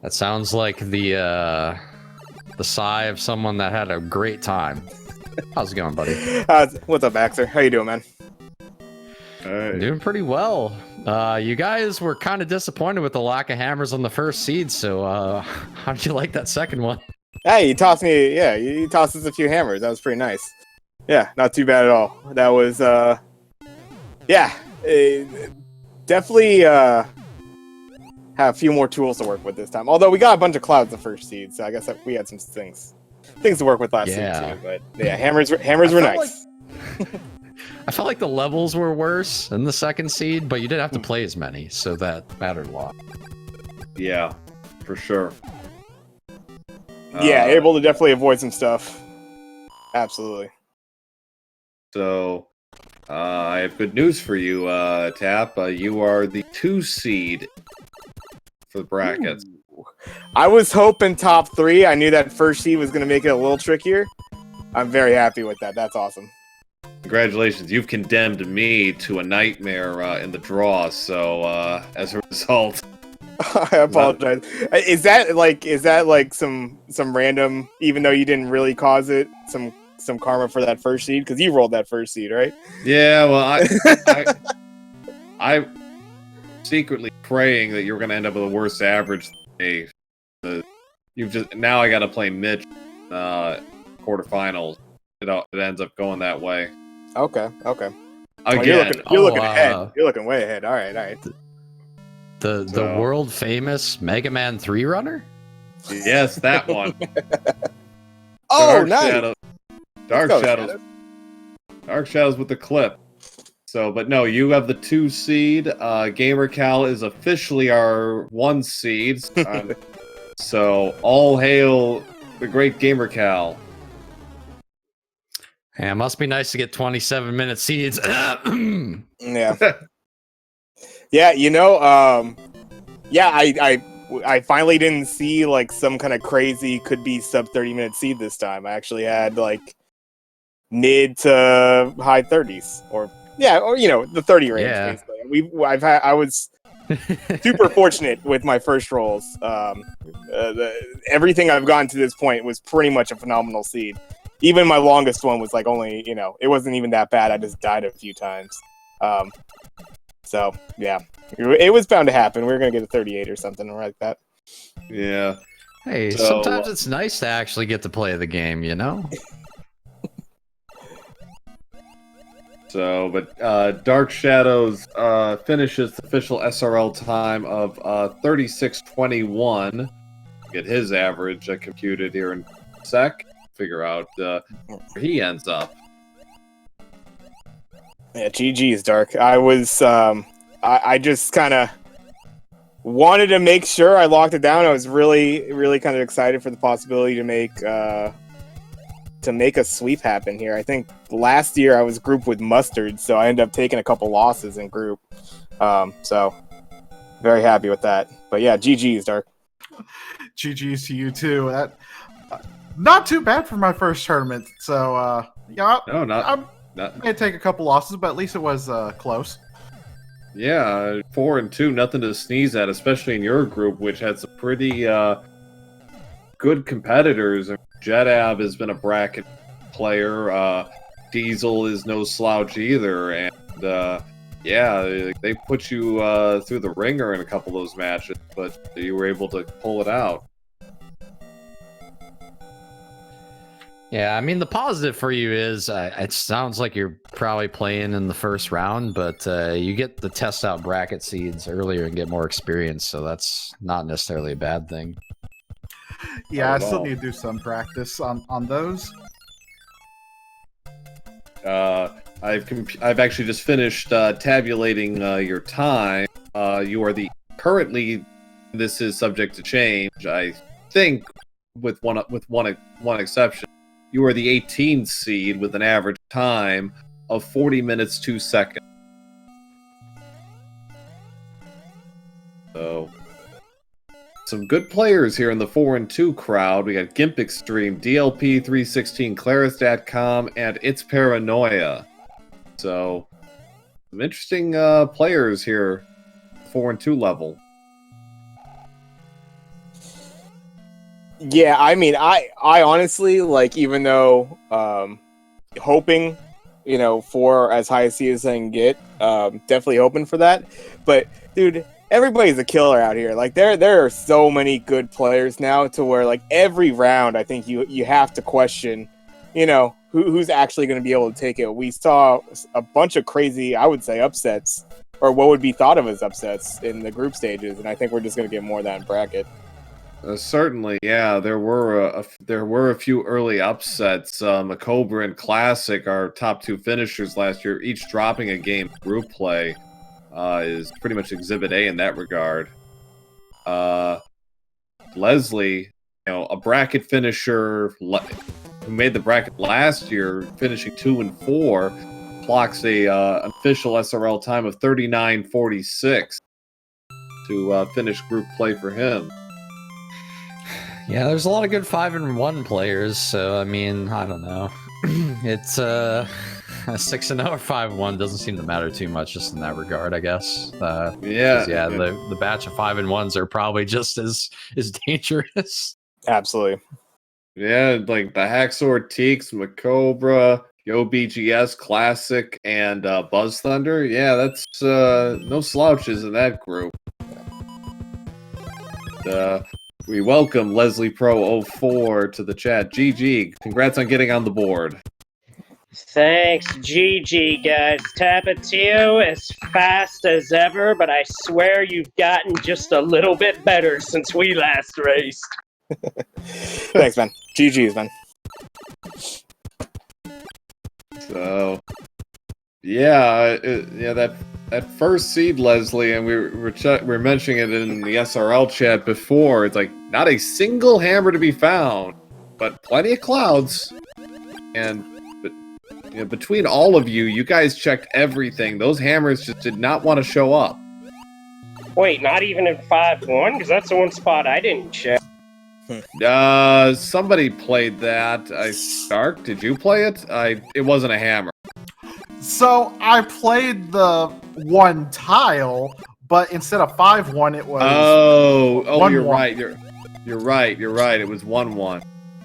That sounds like the sigh of someone that had a great time. How's it going, buddy? What's up, Axer? How you doing, man? Right. Doing pretty well. You guys were kind of disappointed with the lack of hammers on the first seed, so how did you like that second one? Hey, you tossed me, yeah, you tossed us a few hammers. That was pretty nice. Yeah, not too bad at all. That was, yeah, definitely have a few more tools to work with this time. Although we got a bunch of clouds the first seed, so I guess we had some things to work with last seed too. But yeah, hammers were nice. I felt like the levels were worse in the second seed, but you didn't have to play as many, so that mattered a lot. Yeah, for sure. Yeah, able to definitely avoid some stuff. Absolutely. So, I have good news for you, Tap. You are the 2 seed for the brackets. Ooh. I was hoping top 3. I knew that first seed was going to make it a little trickier. I'm very happy with that. That's awesome. Congratulations, you've condemned me to a nightmare in the draw, so as a result... I apologize. Is that like some random, even though you didn't really cause it, some karma for that first seed? Because you rolled that first seed, right? Yeah, well, I'm secretly praying that you're going to end up with a worse average than me. Now I got to play Mitch quarterfinals. It ends up going that way. Okay. Again, you're looking ahead. You're looking way ahead. All right. The world famous Mega Man 3 runner? Yes, that one. Oh, nice. DarkShadows with the clip. So, but no, you have the 2 seed. GamerCal is officially our 1 seed. So, all hail the great GamerCal. Yeah, it must be nice to get 27-minute seeds. Yeah. Yeah, you know, yeah, I I finally didn't see like some kind of crazy could be sub 30-minute seed this time. I actually had like mid to high 30s, or the 30 range. Yeah. Basically. I was super fortunate with my first rolls. Everything I've gotten to this point was pretty much a phenomenal seed. Even my longest one was like only, it wasn't even that bad. I just died a few times. So yeah, it was bound to happen. We were gonna get a 38 or something like that. Yeah. Hey, sometimes it's nice to actually get to play the game, you know? So, but Dark Shadows finishes the official SRL time of 36:21. Get his average computed here in a sec. Figure out where he ends up. Yeah, GG's, Dark. I was, I just kind of wanted to make sure I locked it down. I was really, really kind of excited for the possibility to make a sweep happen here. I think last year I was grouped with Mustard, so I ended up taking a couple losses in group. So very happy with that. But yeah, GG's, Dark. GG's to you too. That not too bad for my first tournament. So yeah, I'm gonna take a couple losses, but at least it was close. Yeah, 4-2, nothing to sneeze at, especially in your group, which had some pretty good competitors. Jedab has been a bracket player. Diesel is no slouch either, and yeah, they put you through the ringer in a couple of those matches, but you were able to pull it out. Yeah, I mean, the positive for you is it sounds like you're probably playing in the first round, but you get to test out bracket seeds earlier and get more experience, so that's not necessarily a bad thing. Yeah, I still need to do some practice on those. I've actually just finished tabulating your time. You are currently. This is subject to change. I think with one exception. You are the 18th seed with an average time of 40 minutes 2 seconds. So, some good players here in the 4-2 crowd. We got Gimp Extreme, DLP316, Claris.com, and It's Paranoia. So, some interesting players here, 4-2 level. Yeah, I mean, I honestly, like, even though hoping, for as high a seed as I can get, definitely hoping for that. But, dude, everybody's a killer out here. Like, there are so many good players now to where, like, every round, I think you have to question, who's actually going to be able to take it. We saw a bunch of crazy, I would say, upsets, or what would be thought of as upsets in the group stages, and I think we're just going to get more of that in bracket. Certainly, yeah. There were a few early upsets. Cobra and Classic, our top two finishers last year, each dropping a game group play, is pretty much Exhibit A in that regard. Leslie, a bracket finisher who made the bracket last year, finishing 2 and 4, clocks an official SRL time of 39:46 to finish group play for him. Yeah, there's a lot of good 5-1 players, so I mean, I don't know. It's 6-0 or 5-1 doesn't seem to matter too much just in that regard, I guess. The batch of 5-1s are probably just as dangerous. Absolutely. Yeah, like the Hacksaw Teaks, Macobra, Yo BGS, Classic, and Buzz Thunder. Yeah, that's no slouches in that group. We welcome Leslie Pro 04 to the chat. GG, congrats on getting on the board. Thanks, GG, guys. Tapatio as fast as ever, but I swear you've gotten just a little bit better since we last raced. Thanks, man. GG's, man. So, yeah, that first seed, Leslie, and we were mentioning it in the SRL chat before. It's like not a single hammer to be found, but plenty of clouds. And between all of you, you guys checked everything. Those hammers just did not want to show up. Wait, not even in 5-1? Because that's the one spot I didn't check. Somebody played that. Dark, did you play it? It wasn't a hammer. So I played the one tile, but instead of 5-1, it was. Oh, you're right. You're right. It was 1-1.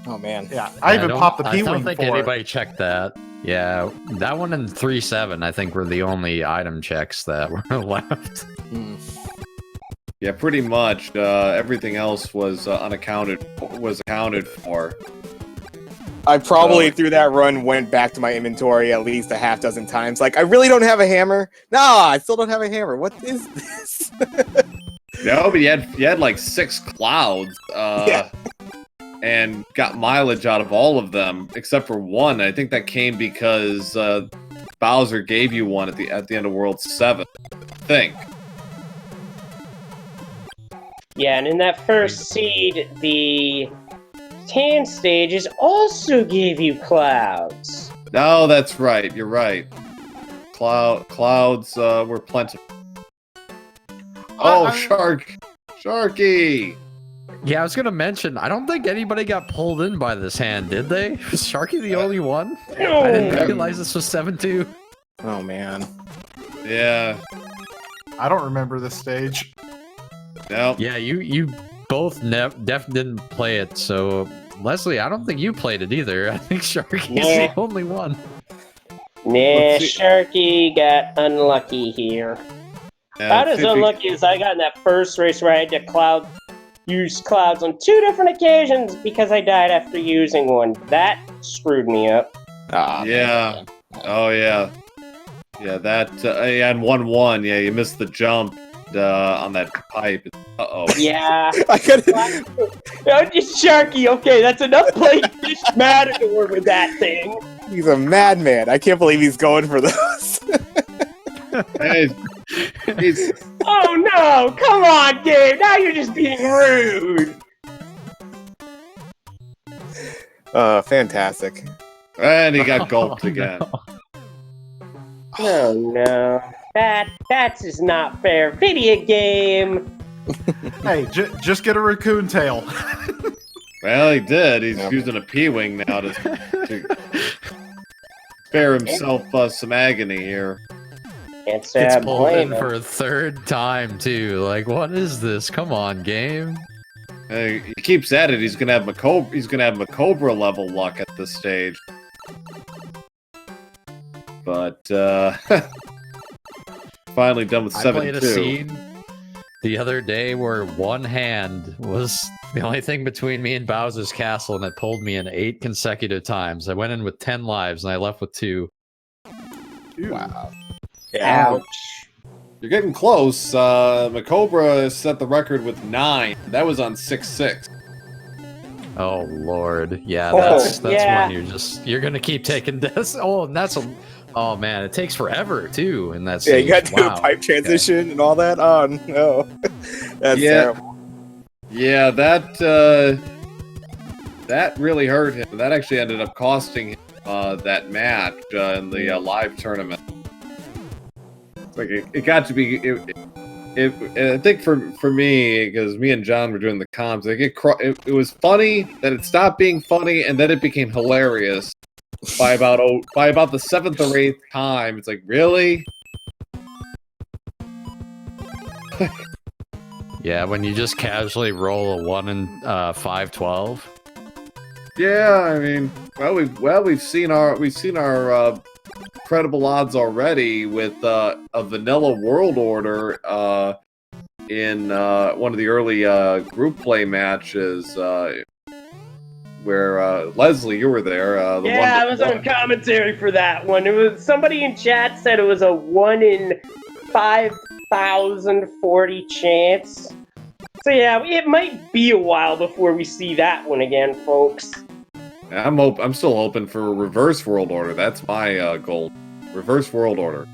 Oh man. Yeah, I even popped the P-wing. I don't think anybody checked that. Yeah, that one and 3-7, I think, were the only item checks that were left. Yeah, pretty much. Everything else was accounted for. I probably through that run went back to my inventory at least a half dozen times. Like, I really don't have a hammer. No, I still don't have a hammer. What is this? No, but you had like 6 clouds. Yeah. And got mileage out of all of them except for one. I think that came because Bowser gave you one at the end of World 7. I think. Yeah, and in that first seed, the tan stages also gave you clouds. No, that's right. You're right. Clouds were plentiful. Oh, Sharky! Yeah, I was gonna mention, I don't think anybody got pulled in by this hand, did they? Was Sharky the only one? No. I didn't realize this was 7-2. Oh man. Yeah. I don't remember this stage. No. Yeah, you both definitely didn't play it, so Leslie, I don't think you played it either. I think Sharky's the only one. Nah, Sharky got unlucky here. About as unlucky as I got in that first race where I had to use clouds on 2 different occasions because I died after using one. That screwed me up. Yeah. Man. Oh, yeah. Yeah, that... and 1-1. Yeah, you missed the jump on that pipe. Uh-oh. Yeah. I gotta... Sharky, okay, that's enough playing Fish Matador with that thing. He's a madman. I can't believe he's going for those. Hey, Oh no! Come on, Dave! Now you're just being rude! Fantastic. And he got gulped again. Oh no. That's just not fair. Video game! Hey, just get a raccoon tail. Well, he did. He's using a P-wing now to spare himself some agony here. Can't say I It's pulled in blame for him. a 3rd time, too. Like, what is this? Come on, game. He keeps at it. He's gonna have Macobra level luck at this stage. But finally done with 7-2. I played a scene the other day where one hand was the only thing between me and Bowser's castle, and it pulled me in 8 consecutive times. I went in with 10 lives, and I left with 2. Wow. Ouch. You're getting close. Macobra set the record with 9. That was on 6-6. Oh lord, yeah, Oh, that's yeah. when you're gonna keep taking this. Oh, and oh man, it takes forever too. And that's Yeah, you got to do a pipe transition and all that. Oh no, that's terrible. Yeah, that really hurt him. That actually ended up costing him that match in the live tournament. Like it got to be. I think for me, because me and John were doing the comms, like it was funny, then it stopped being funny, and then it became hilarious by about the 7th or 8th time. It's like, really? Yeah, when you just casually roll a 1 in 5-12. Yeah, I mean, we've seen our credible odds already with a vanilla world order in one of the early group play matches where Leslie, you were there. I was on commentary for that one. It was somebody in chat said it was a 1 in 5,040 chance. So yeah, it might be a while before we see that one again, folks. I'm still hoping for a reverse world order. That's my goal. Reverse world order.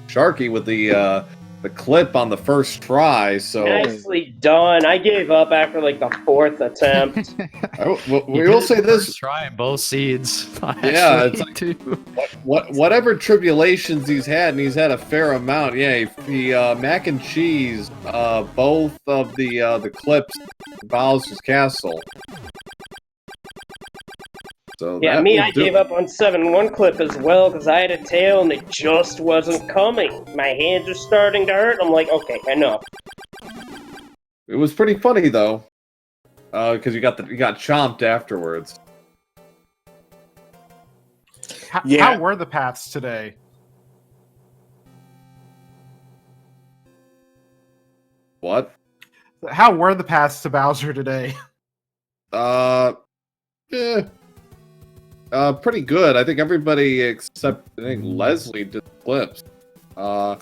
Sharky with the the clip on the first try. So nicely done. I gave up after like the 4th attempt. We will say this: trying both seeds. Yeah, it's like whatever tribulations he's had, and he's had a fair amount. Yeah, he mac and cheese both of the clips in Bowser's Castle. So yeah, I gave up on 7-1 clip as well because I had a tail and it just wasn't coming. My hands are starting to hurt. I'm like, okay, enough. It was pretty funny though, because you got chomped afterwards. How were the paths today? What? How were the paths to Bowser today? Pretty good. I think everybody except Leslie did clips. No,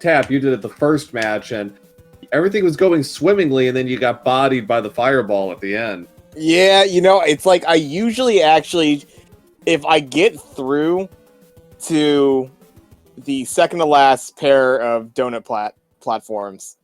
Tap, you did it the first match, and everything was going swimmingly, and then you got bodied by the fireball at the end. Yeah, it's like I usually actually, if I get through to the second to last pair of donut platforms,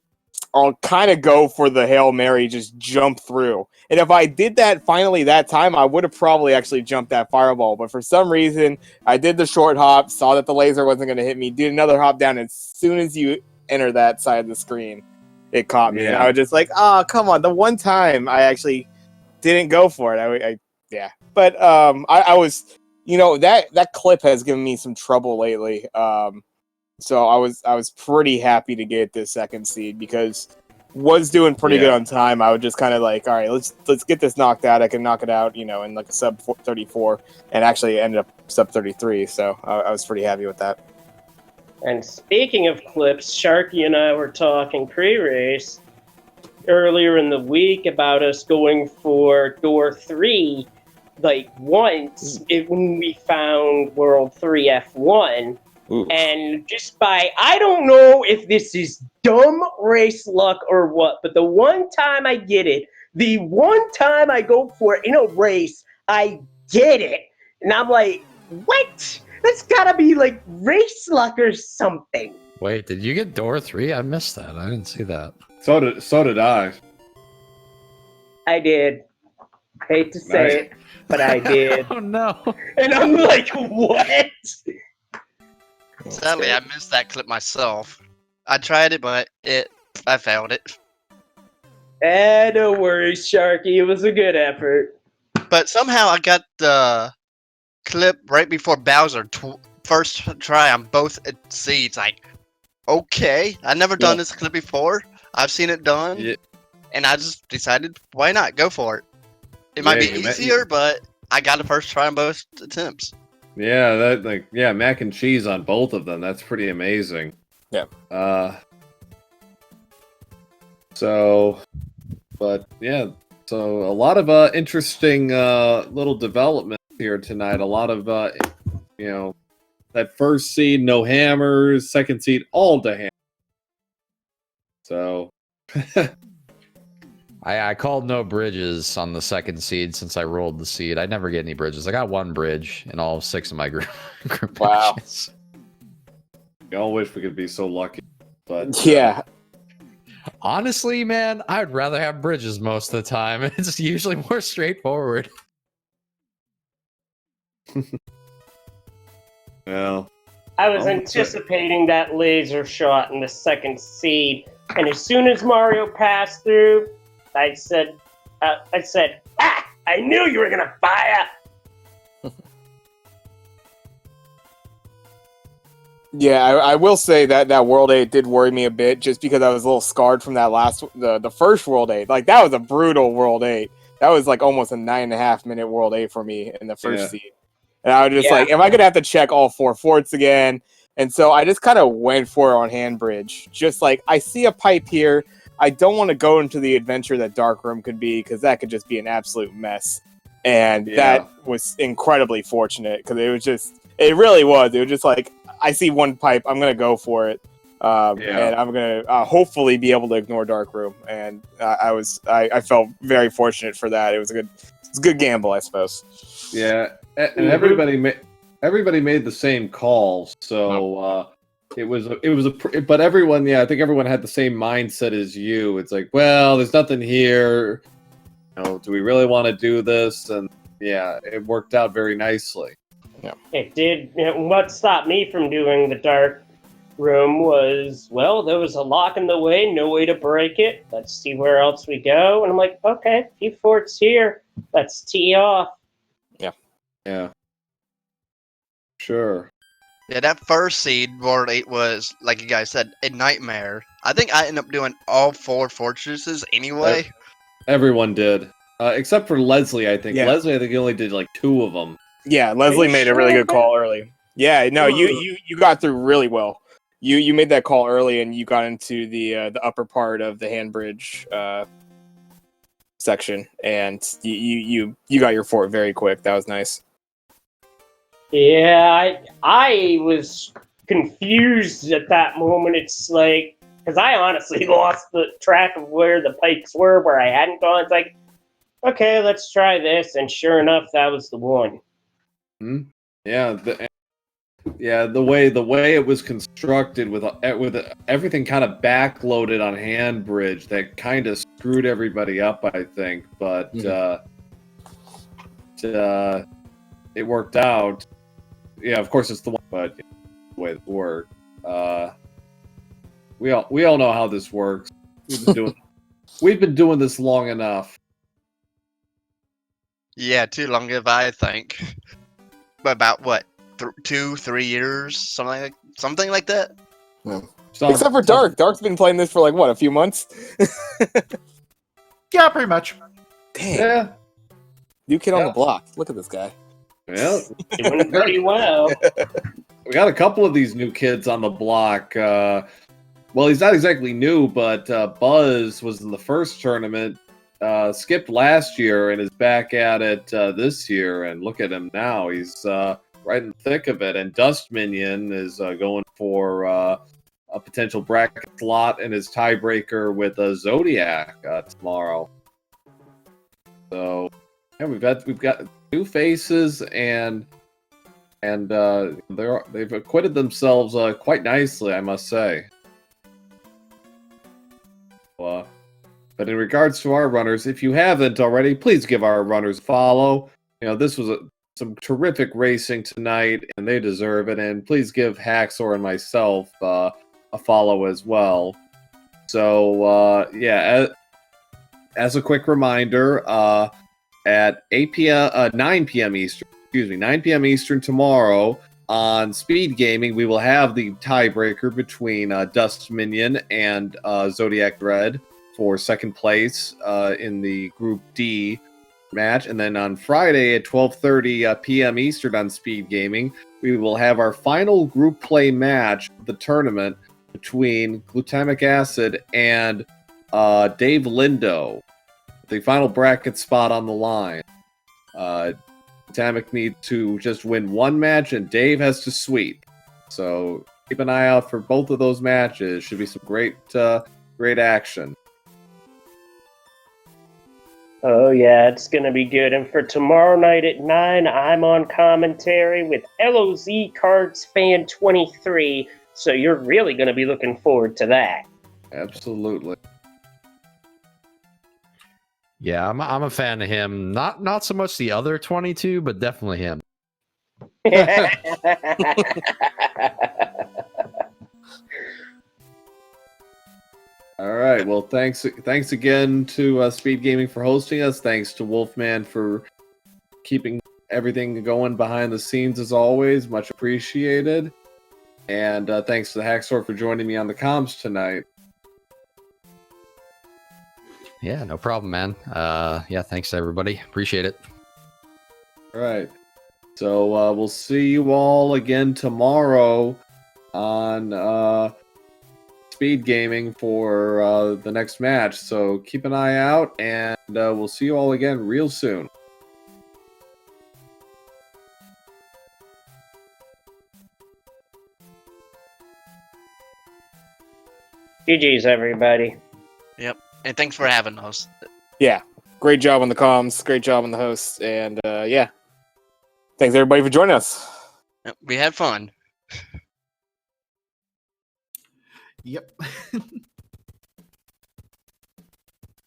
I'll kind of go for the Hail Mary, just jump through. And if I did that finally that time, I would have probably actually jumped that fireball. But for some reason, I did the short hop, saw that the laser wasn't going to hit me, did another hop down. And as soon as you enter that side of the screen, it caught me. Yeah. And I was just like, oh, come on. The one time I actually didn't go for it. Yeah. But I was, that clip has given me some trouble lately. So I was pretty happy to get this second seed because was doing pretty good on time. I was just kind of like, all right, let's get this knocked out. I can knock it out, in like a sub 34, and actually ended up sub 33. So I was pretty happy with that. And speaking of clips, Sharky and I were talking pre-race earlier in the week about us going for door 3, like once when we found World 3 F1. Ooh. And just I don't know if this is dumb race luck or what, but the one time I get it, the one time I go for it in a race, I get it. And I'm like, what? That's gotta be like race luck or something. Wait, did you get door 3? I missed that. I didn't see that. So did I. I did. Hate to say it, but I did. Oh no. And I'm like, what? Sadly, I missed that clip myself. I tried it, but I failed it. Don't worry, Sharky. It was a good effort. But somehow I got the clip right before Bowser. First try on both seeds. Like, okay, I've never done this clip before. I've seen it done, and I just decided, why not? Go for it. It might be easier, but I got the first try on both attempts. Yeah, mac and cheese on both of them. That's pretty amazing. Yeah. So a lot of interesting little developments here tonight. A lot of that first seed, no hammers. Second seed, all to hammer. So. I called no bridges on the second seed since I rolled the seed. I never get any bridges. I got one bridge in all 6 of my group wow. matches. We all wish we could be so lucky. But yeah. Honestly, man, I'd rather have bridges most of the time. It's usually more straightforward. Well, I was anticipating that laser shot in the second seed, and as soon as Mario passed through, I said, I knew you were gonna fire. Yeah, I will say that World 8 did worry me a bit, just because I was a little scarred from that the first World 8. Like, that was a brutal World 8. That was like almost a 9.5 minute World 8 for me in the first seed. And I was just like, am I gonna have to check all 4 forts again? And so I just kind of went for it on hand bridge. Just like, I see a pipe here. I don't want to go into the adventure that Dark Room could be, because that could just be an absolute mess. And that was incredibly fortunate, because it really was. It was just like, I see one pipe, I'm going to go for it. And I'm going to hopefully be able to ignore Dark Room. And I felt very fortunate for that. It was a good gamble, I suppose. Yeah, and everybody made the same calls. So but everyone, I think everyone had the same mindset as you. It's like, well, there's nothing here. Do we really want to do this? And yeah, it worked out very nicely. Yeah, it did. What stopped me from doing the dark room was, well, there was a lock in the way, no way to break it. Let's see where else we go. And I'm like, okay, a few forts here. Let's tee off. Yeah. Sure. Yeah, that first seed World 8 was, like you guys said, a nightmare. I think I ended up doing all 4 fortresses anyway. Everyone did. Except for Leslie, I think. Yeah. Leslie, I think he only did like 2 of them. Yeah, Leslie made a really good call early. Yeah, no, you got through really well. You made that call early, and you got into the upper part of the hand bridge section, and you got your fort very quick. That was nice. Yeah, I was confused at that moment. It's like, because I honestly lost the track of where the pikes were, where I hadn't gone. It's like, okay, let's try this, and sure enough, that was the one. Yeah, the way it was constructed with everything kind of backloaded on hand bridge, that kind of screwed everybody up, I think. But it worked out. Yeah, of course it's the one, but the way it worked. We all know how this works. We've been doing this long enough. Yeah, too long if I think. About what, 2-3 years, something like that. Yeah. Except for Dark. Dark's been playing this for like what, a few months? Yeah, pretty much. Damn. Yeah. New kid on the block. Look at this guy. Well, Doing pretty well. We got a couple of these new kids on the block. Well, he's not exactly new, but Buzz was in the first tournament, skipped last year, and is back at it this year. And look at him now; he's right in the thick of it. And Dust Minion is going for a potential bracket slot in his tiebreaker with Zodiac tomorrow. So yeah, we've got new faces, and they've acquitted themselves quite nicely, I must say. But in regards to our runners, if you haven't already, please give our runners a follow. This was some terrific racing tonight, and they deserve it. And please give Haxor and myself a follow as well. So as a quick reminder, at 9 p.m. Eastern tomorrow on SpeedGaming, we will have the tiebreaker between Dust Minion and Zodiac Red for second place in the Group D match. And then on Friday at 12:30 p.m. Eastern on SpeedGaming, we will have our final group play match of the tournament between Glutamic Acid and Dave Lindo. The final bracket spot on the line. Glutamic needs to just win one match, and Dave has to sweep. So keep an eye out for both of those matches. Should be some great action. Oh yeah, it's gonna be good. And for tomorrow night at 9, I'm on commentary with LOZ Cards Fan 23. So you're really gonna be looking forward to that. Absolutely. Yeah, I'm a fan of him. Not so much the other 22, but definitely him. All right. Well, thanks again to SpeedGaming for hosting us. Thanks to Wolfman for keeping everything going behind the scenes as always. Much appreciated. And thanks to the Haxor for joining me on the comms tonight. Yeah, no problem, man. Thanks to everybody. Appreciate it. All right. So we'll see you all again tomorrow on SpeedGaming for the next match. So keep an eye out, and we'll see you all again real soon. GG's, everybody. Yep. And thanks for having us. Yeah. Great job on the comms. Great job on the hosts. And yeah. Thanks everybody for joining us. Yep, we had fun. Yep.